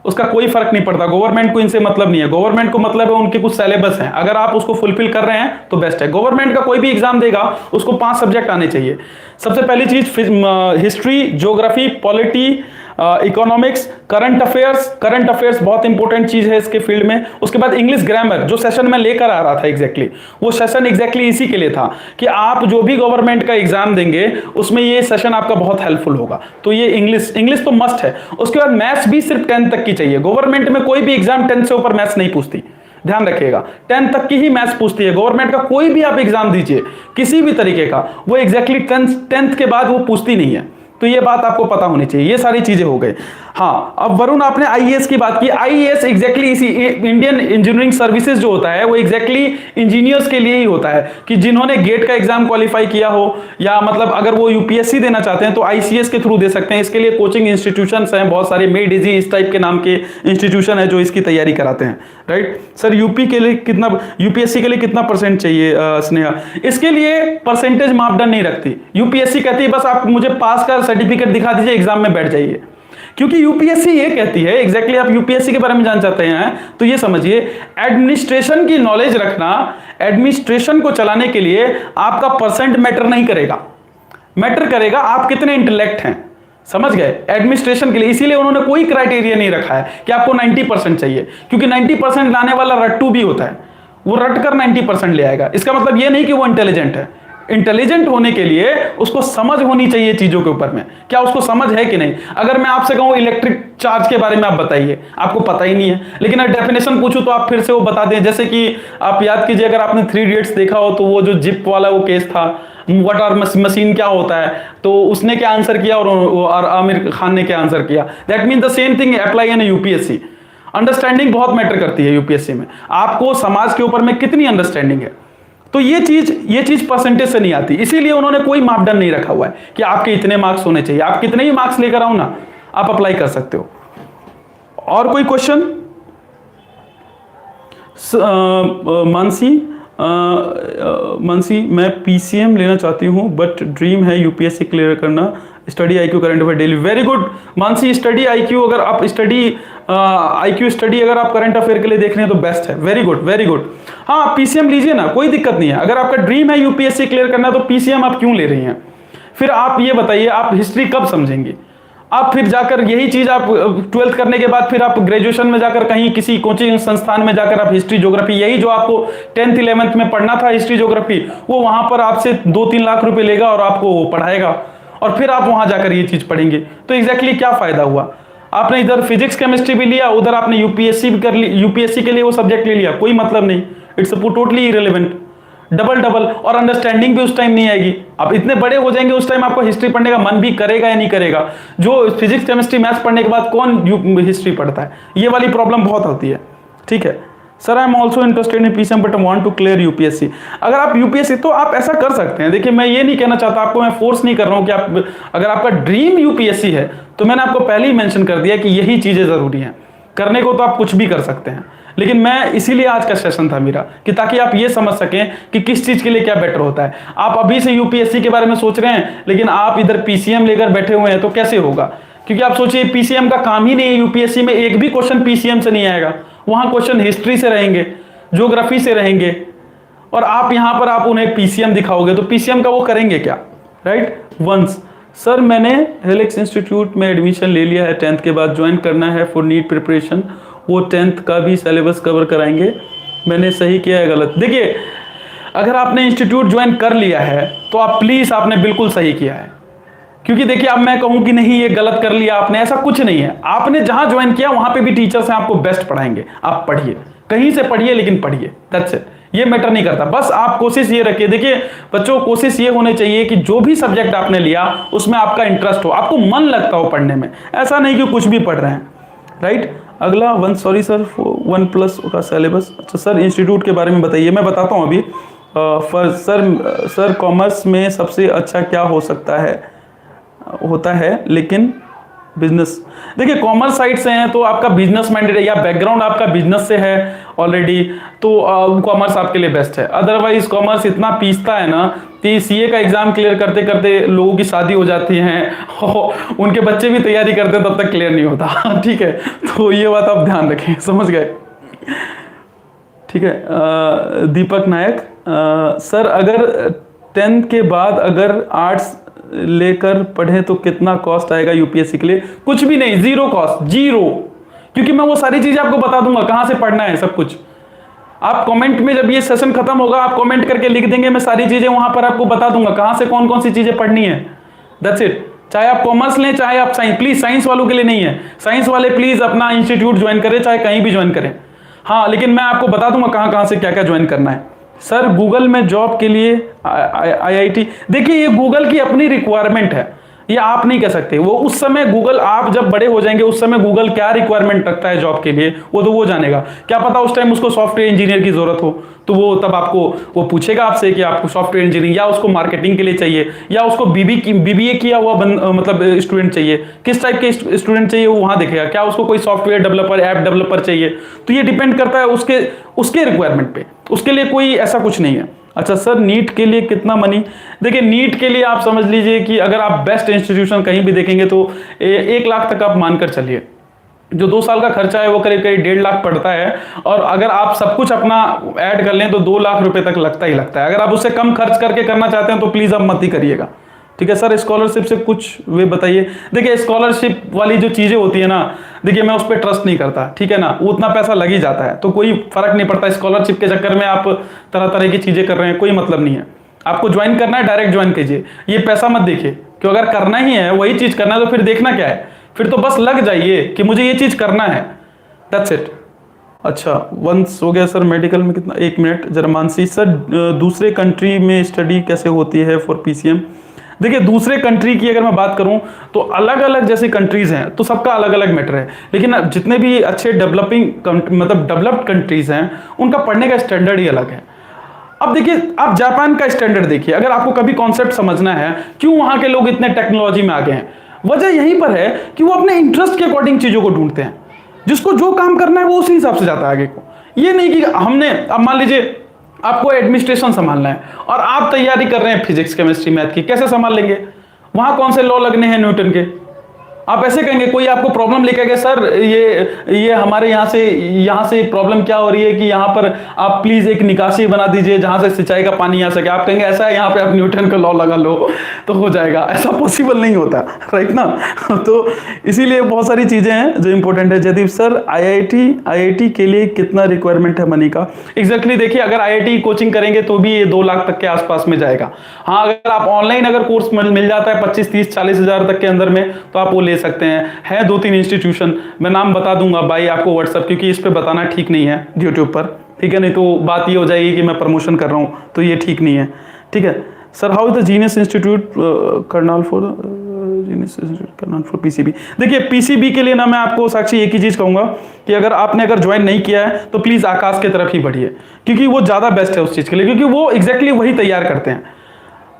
उसका कोई फर्क नहीं पड़ता। गवर्नमेंट को इनसे मतलब नहीं है, गवर्नमेंट को मतलब है उनके कुछ सिलेबस हैं, अगर आप उसको फुलफिल कर रहे हैं तो बेस्ट है। गवर्नमेंट का कोई भी एग्जाम देगा उसको 5 सब्जेक्ट आने चाहिए। सबसे पहली चीज history, geography, polity, economics, current affairs बहुत इंपॉर्टेंट चीज है इसके फील्ड में। उसके बाद इंग्लिश ग्रामर, जो सेशन में लेकर आ रहा था एग्जैक्टली, वो सेशन एग्जैक्टली इसी के लिए था कि आप जो भी गवर्नमेंट का एग्जाम देंगे उसमें ये सेशन आपका बहुत हेल्पफुल होगा। तो ये इंग्लिश तो मस्ट है। उसके बाद मैथ्स भी सिर्फ 10th तक की चाहिए। गवर्नमेंट में कोई भी एग्जाम 10th से ऊपर मैथ्स नहीं पूछती, ध्यान रखिएगा, 10th तक की ही मैथ्स पूछती है। गवर्नमेंट का कोई भी आप एग्जाम दीजिए किसी भी तरीके का, वो एग्जैक्टली 10th के बाद वो पूछती नहीं है। तो ये बात आपको पता होनी चाहिए। ये सारी चीजें हो गई। हाँ, अब वरुण आपने आईएएस की बात की। आईएएस एग्जैक्टली इसी इंडियन इंजीनियरिंग सर्विसेज जो होता है वो एग्जैक्टली इंजीनियर्स के लिए ही होता है, कि जिन्होंने गेट का एग्जाम क्वालिफाई किया हो, या मतलब अगर वो यूपीएससी देना चाहते हैं तो आईसीएस के थ्रू दे सकते हैं। इसके लिए कोचिंग इंस्टीट्यूशंस हैं बहुत सारे, मेड इजी इस टाइप के नाम के इंस्टीट्यूशन है जो इसकी तैयारी कराते हैं। राइट सर, यूपीएससी के लिए कितना परसेंट चाहिए स्नेहा। इसके लिए परसेंटेज मापदंड नहीं रखती यूपीएससी, कहती है बस आप मुझे पास का सर्टिफिकेट दिखा दीजिए, एग्जाम में बैठ जाइए। क्योंकि यूपीएससी ये कहती है एग्जैक्टली, आप यूपीएससी के बारे में जान चाहते हैं तो ये समझिए, एडमिनिस्ट्रेशन की नॉलेज रखना, एडमिनिस्ट्रेशन को चलाने के लिए आपका परसेंट मैटर नहीं करेगा, मैटर करेगा आप कितने इंटेलेक्ट हैं। समझ गए, एडमिनिस्ट्रेशन के लिए। इसीलिए उन्होंने कोई क्राइटेरिया नहीं रखा है कि आपको 90% चाहिए, क्योंकि 90% लाने वाला रट्टू भी होता है, वो रट कर 90% ले आएगा। इसका मतलब ये नहीं कि वो इंटेलिजेंट है। इंटेलिजेंट होने के लिए उसको समझ होनी चाहिए चीजों के ऊपर में, क्या उसको समझ है कि नहीं। अगर मैं आपसे कहूं इलेक्ट्रिक चार्ज के बारे में आप बताइए, आपको पता ही नहीं है, लेकिन अगर डेफिनेशन पूछूं तो आप फिर से वो बता दें। जैसे कि आप याद कीजिए, अगर आपने 3 इडियट्स देखा हो तो वो जो जिप वाला वो केस था, व्हाट आर मशीन क्या होता है, तो उसने क्या आंसर किया और आमिर खान ने क्या आंसर किया। That mean the same thing apply in UPSC. Understanding बहुत मैटर करती है यूपीएससी में, आपको समाज के ऊपर में कितनी अंडरस्टैंडिंग है। तो ये चीज परसेंटेज से नहीं आती, इसीलिए उन्होंने कोई मापदंड नहीं रखा हुआ है कि आपके इतने मार्क्स होने चाहिए। आप कितने ही मार्क्स लेकर आओ ना, आप अप्लाई कर सकते हो। और कोई क्वेश्चन मानसी, मैं पीसीएम लेना चाहती हूँ बट ड्रीम है यूपीएससी क्लियर करना। Study IQ current affair daily. Very good Mansi, study IQ अगर आप अगर आप करंट अफेयर के लिए देख रहे हैं तो बेस्ट है। Very good very good. हाँ, पीसीएम लीजिए ना, कोई दिक्कत नहीं है। अगर आपका ड्रीम है यूपीएससी क्लियर करना तो पीसीएम आप क्यों ले रही हैं। फिर आप ये बताइए, आप हिस्ट्री कब समझेंगी। आप फिर जाकर यही चीज आप 12th करने के बाद फिर आप ग्रेजुएशन में जाकर कहीं किसी कोचिंग संस्थान में जाकर आप हिस्ट्री ज्योग्राफी, यही जो आपको 10th 11th में पढ़ना था हिस्ट्री ज्योग्राफी, वो वहां पर आपसे 2-3 लाख रुपए लेगा और आपको वो पढ़ाएगा, और फिर आप वहां जाकर ये चीज पढ़ेंगे। तो एग्जैक्टली क्या फायदा हुआ। आपने इधर फिजिक्स केमिस्ट्री भी लिया, उधर आपने यूपीएससी भी कर ली, यूपीएससी के लिए वो सब्जेक्ट ले लिया, कोई मतलब नहीं। It's totally irrelevant. डबल और अंडरस्टैंडिंग भी उस टाइम नहीं आएगी। आप इतने बड़े हो जाएंगे उस टाइम आपको हिस्ट्री पढ़ने का मन भी करेगा या नहीं करेगा। जो फिजिक्स केमिस्ट्री मैथ्स पढ़ने के बाद कौन हिस्ट्री पढ़ता है। ये वाली प्रॉब्लम बहुत होती है। ठीक है sir, I am also interested in PCM but I want to clear UPSC. अगर आप यूपीएससी, तो आप ऐसा कर सकते हैं। देखिए, मैं ये नहीं कहना चाहता आपको, मैं फोर्स नहीं कर रहा हूं कि आप, अगर आपका ड्रीम यूपीएससी है तो मैंने आपको पहले ही मेंशन कर दिया कि यही चीजें जरूरी हैं। करने को तो आप कुछ भी कर सकते हैं, लेकिन मैं इसीलिए आज का सेशन था मेरा कि ताकि आप ये समझ सकें कि किस चीज के लिए क्या बेटर होता है। आप अभी से यूपीएससी के बारे में सोच रहे हैं, लेकिन आप इधर पीसीएम लेकर बैठे हुए हैं, तो कैसे होगा। क्योंकि आप सोचिए, पीसीएम का काम ही नहीं है, यूपीएससी में एक भी क्वेश्चन पीसीएम से नहीं आएगा। वहां क्वेश्चन हिस्ट्री से रहेंगे, ज्योग्राफी से रहेंगे, और आप यहां पर आप उन्हें पीसीएम दिखाओगे तो पीसीएम का वो करेंगे क्या। राइट। वंस सर, मैंने हेलिक्स इंस्टीट्यूट में एडमिशन ले लिया है, 10th के बाद ज्वाइन करना है फॉर नीट प्रिपरेशन। वो 10th का भी सिलेबस कवर कराएंगे, मैंने सही किया है गलत। देखिए, अगर आपने इंस्टीट्यूट ज्वाइन कर लिया है तो आप प्लीज, आपने बिल्कुल सही किया है। क्योंकि देखिए, अब मैं कहूं कि नहीं ये गलत कर लिया आपने, ऐसा कुछ नहीं है। आपने जहां ज्वाइन किया वहां पे भी टीचर्स हैं, आपको बेस्ट पढ़ाएंगे। आप पढ़िए, कहीं से पढ़िए, लेकिन पढ़िए, दैट्स इट। ये मैटर नहीं करता। बस आप कोशिश ये रखिए, देखिए बच्चों, कोशिश ये होनी चाहिए कि जो भी सब्जेक्ट आपने लिया उसमें आपका इंटरेस्ट हो, आपको मन लगता हो पढ़ने में, ऐसा नहीं कि कुछ भी पढ़ रहे हैं, राइट। अगला वन, सॉरी सर, 1+ का सिलेबस। अच्छा सर, इंस्टीट्यूट के बारे में बताइए। मैं बताता हूँ अभी। सर कॉमर्स में सबसे अच्छा क्या हो सकता है, होता है, लेकिन बिजनेस, देखिए कॉमर्स साइड से हैं तो आपका बिजनेस माइंडेड है या बैकग्राउंड आपका बिजनेस से है ऑलरेडी, तो कॉमर्स आपके लिए बेस्ट है। अदरवाइज कॉमर्स इतना पीसता है ना कि सीए का एग्जाम क्लियर करते करते लोगों की शादी हो जाती है, उनके बच्चे भी तैयारी करते हैं तब तक क्लियर नहीं होता। ठीक है, तो ये बात आप ध्यान रखें, समझ गए। ठीक है, दीपक नायक, सर अगर 10th के बाद अगर आर्ट्स लेकर पढ़े तो कितना कॉस्ट आएगा यूपीएससी के लिए? कुछ भी नहीं, जीरो कॉस्ट, जीरो, क्योंकि मैं वो सारी चीजें आपको बता दूंगा कहां से पढ़ना है सब कुछ। आप कमेंट में जब ये सेशन खत्म होगा आप कमेंट करके लिख देंगे, मैं सारी चीजें वहां पर आपको बता दूंगा कहां से कौन कौन सी चीजें पढ़नी है। That's it. चाहे आप कॉमर्स लें चाहे आप साइंस, प्लीज साइंस वालों के लिए नहीं है, साइंस वाले प्लीज अपना इंस्टीट्यूट ज्वाइन करें, चाहे कहीं भी ज्वाइन करें। हाँ, लेकिन मैं आपको बता दूंगा कहां कहां से क्या क्या ज्वाइन करना है। सर गूगल में जॉब के लिए आईआईटी, देखिए ये गूगल की अपनी रिक्वायरमेंट है, ये आप नहीं कह सकते। वो उस समय गूगल, आप जब बड़े हो जाएंगे उस समय गूगल क्या रिक्वायरमेंट रखता है जॉब के लिए वो तो वो जानेगा। क्या पता उस टाइम उसको सॉफ्टवेयर इंजीनियर की जरूरत हो, तो वो तब आपको वो पूछेगा आपसे कि आपको सॉफ्टवेयर इंजीनियरिंग, या उसको मार्केटिंग के लिए चाहिए, या उसको बीबीए किया हुआ मतलब स्टूडेंट चाहिए, किस टाइप के स्टूडेंट चाहिए वो वहां देखेगा। क्या उसको कोई सॉफ्टवेयर डेवलपर, ऐप डेवलपर चाहिए, तो ये डिपेंड करता है उसके रिक्वायरमेंट पे, उसके लिए कोई ऐसा कुछ नहीं है। अच्छा सर, नीट के लिए कितना मनी? देखिए नीट के लिए आप समझ लीजिए कि अगर आप बेस्ट इंस्टीट्यूशन कहीं भी देखेंगे तो 1 लाख तक आप मानकर चलिए। जो 2 साल का खर्चा है वो करीब करीब 1.5 लाख पड़ता है, और अगर आप सब कुछ अपना ऐड कर लें तो 2 लाख रुपए तक लगता ही लगता है। अगर आप उससे कम खर्च करके करना चाहते हैं तो प्लीज आप मत ही करिएगा। ठीक है सर, स्कॉलरशिप से कुछ वे बताइए। देखिए स्कॉलरशिप वाली जो चीजें होती है ना, देखिए मैं उस पर ट्रस्ट नहीं करता, ठीक है ना, वो उतना पैसा लग ही जाता है तो कोई फर्क नहीं पड़ता। स्कॉलरशिप के चक्कर में आप तरह तरह की चीजें कर रहे हैं, कोई मतलब नहीं है। आपको ज्वाइन करना है डायरेक्ट ज्वाइन कीजिए, ये पैसा मत देखिए, क्यों अगर करना ही है वही चीज करना है तो फिर देखना क्या है, फिर तो बस लग जाइए कि मुझे ये चीज करना है, दैट्स इट। अच्छा वंस हो गया सर। मेडिकल में कितना, 1 मिनट जरा मानसी सर, दूसरे कंट्री में स्टडी कैसे होती है फॉर पीसीएम? देखिए दूसरे कंट्री की अगर मैं बात करूं तो अलग अलग जैसे कंट्रीज हैं तो सबका अलग अलग मैटर है, लेकिन जितने भी अच्छे मतलब डेवलप्ड कंट्रीज हैं उनका पढ़ने का स्टैंडर्ड ही अलग है। अब देखिए आप जापान का स्टैंडर्ड देखिए, अगर आपको कभी कॉन्सेप्ट समझना है क्यों वहां के लोग इतने टेक्नोलॉजी में आगे हैं, वजह यहीं पर है कि वो अपने इंटरेस्ट के अकॉर्डिंग चीजों को ढूंढते हैं, जिसको जो काम करना है वो उसी हिसाब से जाता है आगे को। ये नहीं कि हमने, अब मान लीजिए आपको एडमिनिस्ट्रेशन संभालना है और आप तैयारी कर रहे हैं फिजिक्स केमिस्ट्री मैथ की, कैसे संभाल लेंगे? वहां कौन से लॉ लगने हैं न्यूटन के? आप ऐसे कहेंगे, कोई आपको प्रॉब्लम लेके गए, सर ये हमारे यहाँ से प्रॉब्लम क्या हो रही है कि यहाँ पर आप प्लीज एक निकासी बना दीजिए जहां से सिंचाई का पानी आ सके। आप कहेंगे ऐसा है, यहाँ पे आप न्यूटन का लॉ लगा लो तो हो जाएगा, ऐसा पॉसिबल नहीं होता, राइट ना। तो इसीलिए बहुत सारी चीजें हैं जो इंपॉर्टेंट है। जयदीप सर, आईआईटी के लिए कितना रिक्वायरमेंट है मनी का? एग्जैक्टली देखिए, अगर आईआईटी कोचिंग करेंगे तो भी ये 2 लाख तक के आसपास में जाएगा। हाँ, अगर आप ऑनलाइन अगर कोर्स मिल जाता है 25, 30, 40 हजार तक के अंदर में तो आप वो ले सकते हैं। 2-3 इंस्टीट्यूशन, मैं नाम बता दूंगा भाई आपको व्हाट्सएप, क्योंकि इस पे बताना ठीक नहीं है यूट्यूब पर, ठीक है, नहीं तो बात ये हो जाएगी कि मैं प्रमोशन कर रहा हूं, तो ये ठीक नहीं है। ठीक है sir, how is the genius institute Karnal for PCB? देखिए पीसीबी के लिए ना मैं आपको साक्षी एक ही चीज कहूंगा कि अगर ज्वाइन नहीं किया है तो प्लीज आकाश की तरफ ही बढ़िए, क्योंकि वो ज्यादा बेस्ट है उस चीज के लिए, क्योंकि वो एग्जैक्टली वही तैयार करते हैं,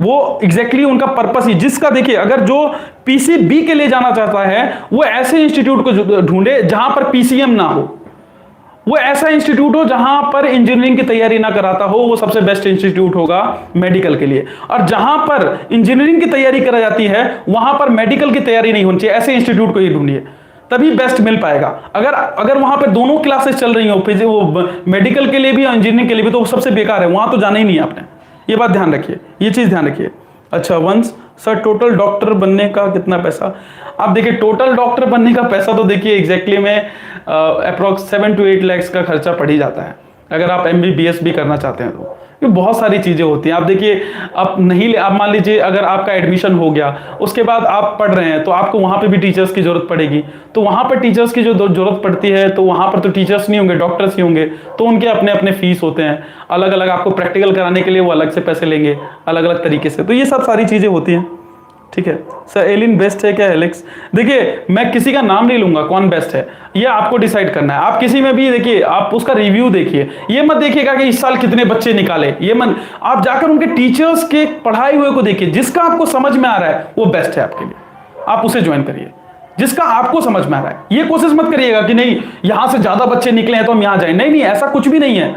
वो एग्जैक्टली उनका पर्पस ही, जिसका देखिए अगर जो पीसीबी के लिए जाना चाहता है वो ऐसे इंस्टीट्यूट को ढूंढे जहां पर पीसीएम ना हो, वो ऐसा इंस्टीट्यूट हो जहां पर इंजीनियरिंग की तैयारी ना कराता हो, वो सबसे बेस्ट इंस्टीट्यूट होगा मेडिकल के लिए। और जहां पर इंजीनियरिंग की तैयारी कराई जाती है वहां पर मेडिकल की तैयारी नहीं होनी चाहिए, ऐसे इंस्टीट्यूट को ही ढूंढिए, तभी बेस्ट मिल पाएगा। अगर वहां पे दोनों क्लासेस चल रही हो, वो मेडिकल के लिए भी और इंजीनियरिंग के लिए भी, तो सबसे बेकार है, वहां तो जाना ही नहीं है आपने, ये बात ध्यान रखिए, ये चीज ध्यान रखिए। अच्छा वंस सर, टोटल डॉक्टर बनने का कितना पैसा? आप देखिए टोटल डॉक्टर बनने का पैसा तो देखिए एग्जैक्टली में अप्रोक्स 7 to 8 लाख का खर्चा पड़ ही जाता है, अगर आप एमबीबीएस भी करना चाहते हैं तो, ये बहुत सारी चीज़ें होती हैं। आप देखिए, आप नहीं आप मान लीजिए अगर आपका एडमिशन हो गया, उसके बाद आप पढ़ रहे हैं, तो आपको वहाँ पे भी टीचर्स की ज़रूरत पड़ेगी। तो वहाँ पर टीचर्स की जो ज़रूरत पड़ती है, तो वहाँ पर तो टीचर्स नहीं होंगे, डॉक्टर्स ही होंगे, तो उनके अपने अपने फीस होते हैं अलग अलग। आपको प्रैक्टिकल कराने के लिए वो अलग से पैसे लेंगे अलग अलग तरीके से। तो ये सब सारी चीज़ें होती हैं, ठीक है। सर एलिन बेस्ट है क्या एलेक्स? देखिए, मैं किसी का नाम नहीं लूंगा कौन बेस्ट है, ये आपको डिसाइड करना है। आप किसी में भी देखिए, आप उसका रिव्यू देखिए, ये मत देखिएगा कि इस साल कितने बच्चे निकाले, ये मत। आप जाकर उनके टीचर्स के पढ़ाए हुए को देखिए, जिसका आपको समझ में आ रहा है वो बेस्ट है आपके लिए, आप उसे ज्वाइन करिए जिसका आपको समझ में आ रहा है। ये कोशिश मत करिएगा कि नहीं यहां से ज्यादा बच्चे निकले हैं तो हम यहां जाएं, नहीं नहीं, ऐसा कुछ भी नहीं है।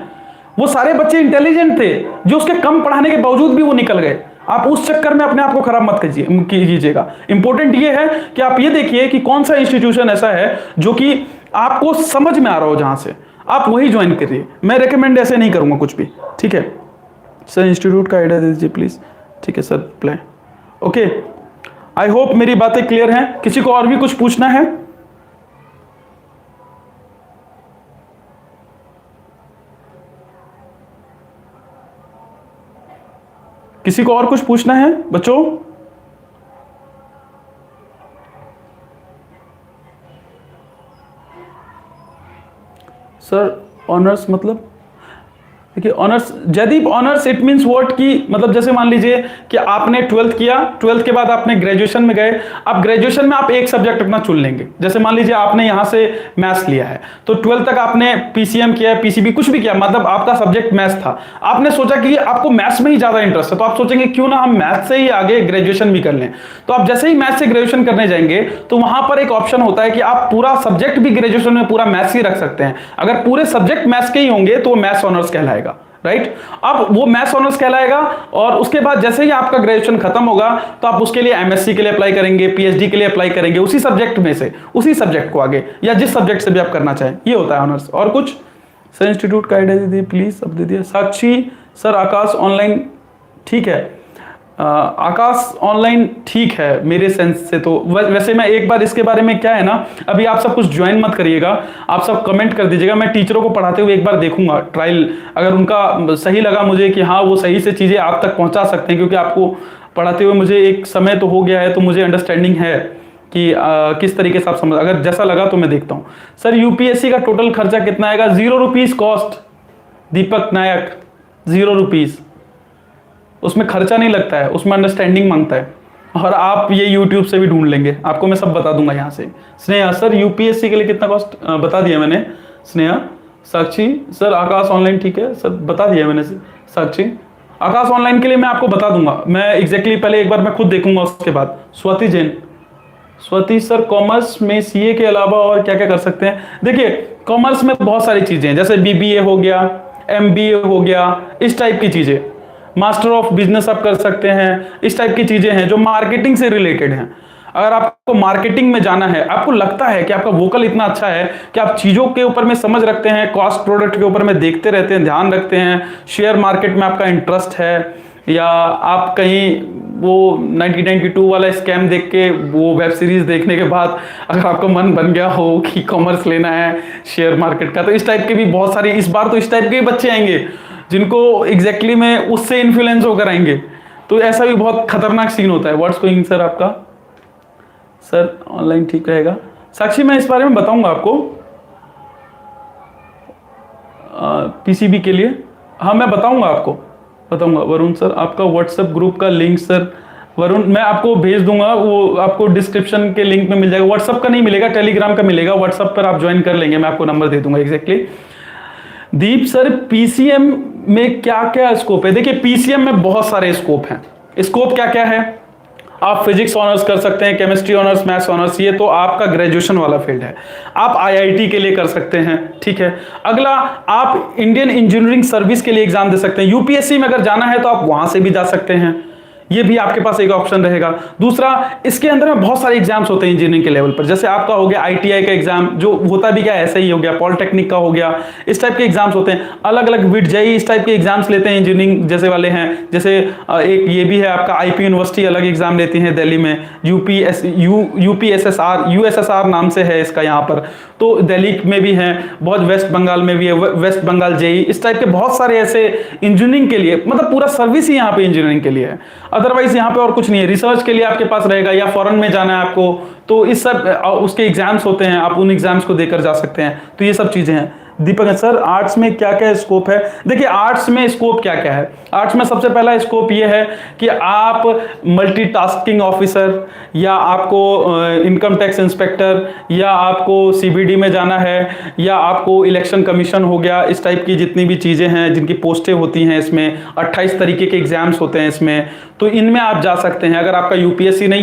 वो सारे बच्चे इंटेलिजेंट थे जो उसके कम पढ़ाने के बावजूद भी वो निकल गए। आप उस चक्कर में अपने आप को खराब मत कीजिएगा। इंपॉर्टेंट ये है कि आप ये देखिए कि कौन सा इंस्टीट्यूशन ऐसा है जो कि आपको समझ में आ रहा हो, जहां से आप वही ज्वाइन करिए। मैं रेकमेंड ऐसे नहीं करूंगा कुछ भी, ठीक है। सर इंस्टीट्यूट का आइडिया दे दीजिए प्लीज। ठीक है sir, play. Okay, I hope मेरी बातें क्लियर हैं। किसी को और भी कुछ पूछना है? किसी को और कुछ पूछना है बच्चों? सर ऑनर्स मतलब, देखिए honours, Jaydeep honours it means what, कि मतलब जैसे मान लीजिए कि आपने 12th किया, 12th के बाद आपने ग्रेजुएशन में गए। अब ग्रेजुएशन में आप एक सब्जेक्ट अपना चुन लेंगे। जैसे मान लीजिए आपने यहां से मैथ्स लिया है, तो 12th तक आपने पीसीएम किया, पीसीबी कुछ भी किया, मतलब आपका सब्जेक्ट मैथ्स था। आपने सोचा कि आपको मैथ्स में ही ज्यादा इंटरेस्ट है, तो आप सोचेंगे क्यों ना हम मैथ्स से ही आगे ग्रेजुएशन भी कर लें। तो आप जैसे ही मैथ्स से ग्रेजुएशन करने जाएंगे, तो वहां पर एक ऑप्शन होता है कि आप पूरा सब्जेक्ट भी ग्रेजुएशन में पूरा मैथ्स ही रख सकते हैं। अगर पूरे सब्जेक्ट मैथ्स के ही होंगे तो मैथ्स ऑनर्स कहलाएगा, राइट। अब वो मैथ्स ऑनर्स कहलाएगा, और उसके बाद जैसे ही आपका ग्रेजुएशन खत्म होगा तो आप उसके लिए एमएससी के लिए अप्लाई करेंगे, पीएचडी के लिए अप्लाई करेंगे, उसी सब्जेक्ट में से, उसी सब्जेक्ट को आगे, या जिस सब्जेक्ट से भी आप करना चाहें। ये होता है ऑनर्स। और कुछ? सर इंस्टीट्यूट का आइडिया दे दीजिए प्लीज। अब दे दिया। साक्षी सर आकाश ऑनलाइन ठीक है। आकाश ऑनलाइन ठीक है मेरे सेंस से तो। वैसे मैं एक बार इसके बारे में, क्या है ना, अभी आप सब कुछ ज्वाइन मत करिएगा, आप सब कमेंट कर दीजिएगा। मैं टीचरों को पढ़ाते हुए एक बार देखूंगा ट्रायल, अगर उनका सही लगा मुझे कि हाँ वो सही से चीज़ें आप तक पहुंचा सकते हैं, क्योंकि आपको पढ़ाते हुए मुझे एक समय तो हो गया है, तो मुझे अंडरस्टैंडिंग है कि किस तरीके से आप समझ, अगर जैसा लगा तो मैं देखता हूँ। सर यूपीएससी का टोटल खर्चा कितना आएगा? 0 रुपीज़ कॉस्ट। दीपक नायक 0 रुपीज़, उसमें खर्चा नहीं लगता है, उसमें अंडरस्टैंडिंग मांगता है। और आप ये यूट्यूब से भी ढूंढ लेंगे, आपको मैं सब बता दूंगा यहाँ से। स्नेहा सर यूपीएससी के लिए कितना कॉस्ट बता दिया मैंने। स्नेहा, साक्षी सर आकाश ऑनलाइन ठीक है सर, बता दिया मैंने। साक्षी आकाश ऑनलाइन के लिए मैं आपको बता दूंगा, मैं एग्जैक्टली पहले एक बार मैं खुद देखूंगा उसके बाद। स्वाति जैन, स्वाति सर कॉमर्स में सीए के अलावा और क्या क्या कर सकते हैं? देखिए कॉमर्स में बहुत सारी चीजें हैं, जैसे बीबीए हो गया, एमबीए हो गया, इस टाइप की चीजें। मास्टर ऑफ बिजनेस आप कर सकते हैं, इस टाइप की चीजें हैं जो मार्केटिंग से रिलेटेड हैं। अगर आपको मार्केटिंग में जाना है, आपको लगता है कि आपका वोकल इतना अच्छा है कि आप चीजों के ऊपर में समझ रखते हैं, कॉस्ट प्रोडक्ट के ऊपर में देखते रहते हैं, ध्यान रखते हैं, शेयर मार्केट में आपका इंटरेस्ट है, या आप कहीं वो 1992 वाला स्कैम देख के वो वेब सीरीज देखने के बाद अगर आपका मन बन गया हो कि कॉमर्स लेना है शेयर मार्केट का, तो इस टाइप के भी बहुत सारी, इस बार तो इस टाइप के ही बच्चे आएंगे जिनको एग्जैक्टली में उससे इन्फ्लुएंस होकर आएंगे। तो ऐसा भी बहुत खतरनाक सीन होता है। व्हाट्स गोइंग सर आपका? सर ऑनलाइन ठीक रहेगा। साक्षी मैं इस बारे में बताऊंगा आपको पीसीबी के लिए, हाँ मैं बताऊंगा आपको, बताऊंगा। वरुण सर आपका व्हाट्सएप ग्रुप का लिंक, सर वरुण मैं आपको भेज दूंगा, वो आपको डिस्क्रिप्शन के लिंक में मिल जाएगा। व्हाट्सएप का नहीं मिलेगा, टेलीग्राम का मिलेगा। व्हाट्सएप पर आप ज्वाइन कर लेंगे, मैं आपको नंबर दे दूंगा एग्जैक्टली। दीप सर पीसीएम में क्या क्या स्कोप है? देखिए पीसीएम में बहुत सारे स्कोप हैं। स्कोप क्या क्या है? आप फिजिक्स ऑनर्स कर सकते हैं, केमिस्ट्री ऑनर्स, मैथ्स ऑनर्स, ये तो आपका ग्रेजुएशन वाला फील्ड है। आप आईआईटी के लिए कर सकते हैं, ठीक है। अगला आप इंडियन इंजीनियरिंग सर्विस के लिए एग्जाम दे सकते हैं। यूपीएससी में अगर जाना है तो आप वहां से भी जा सकते हैं। ये भी आपके पास एक ऑप्शन रहेगा। दूसरा, इसके अंदर में बहुत सारे एग्जाम्स होते हैं इंजीनियरिंग के लेवल पर, जैसे आपका हो गया ITI का एग्जाम, जो होता भी क्या ऐसा ही हो गया, पॉलिटेक्निक का हो गया, इस टाइप के एग्जाम्स होते हैं। अलग अलग विट जेईई इस टाइप के एग्जाम्स लेते हैं इंजीनियरिंग जैसे वाले हैं। जैसे एक ये भी है आपका IP यूनिवर्सिटी अलग एग्जाम लेती है दिल्ली में, UPSSR नाम से है इसका यहाँ पर, तो दिल्ली में भी है, बहुत वेस्ट बंगाल में भी है, वेस्ट बंगाल जेईई, इस टाइप के बहुत सारे ऐसे इंजीनियरिंग के लिए, मतलब पूरा सर्विस ही यहाँ पे इंजीनियरिंग के लिए है। अदरवाइज यहाँ पे और कुछ नहीं है। रिसर्च के लिए आपके पास रहेगा, या फॉरेन में जाना है आपको, तो इस सब उसके एग्जाम्स होते हैं, आप उन एग्जाम्स को देकर जा सकते हैं। तो ये सब चीजें हैं। दीपक सर, आर्ट्स में क्या क्या स्कोप है? देखिए आर्ट्स में स्कोप क्या क्या है। आर्ट्स में सबसे पहला स्कोप ये है कि आप मल्टीटास्किंग ऑफिसर, या आपको इनकम टैक्स इंस्पेक्टर, या आपको CBD में जाना है, या आपको इलेक्शन कमीशन हो गया, इस टाइप की जितनी भी चीज़ें हैं जिनकी पोस्टें होती हैं, इसमें 28 तरीके के एग्जाम्स होते हैं इसमें, तो इनमें आप जा सकते हैं। अगर आपका UPSC नहीं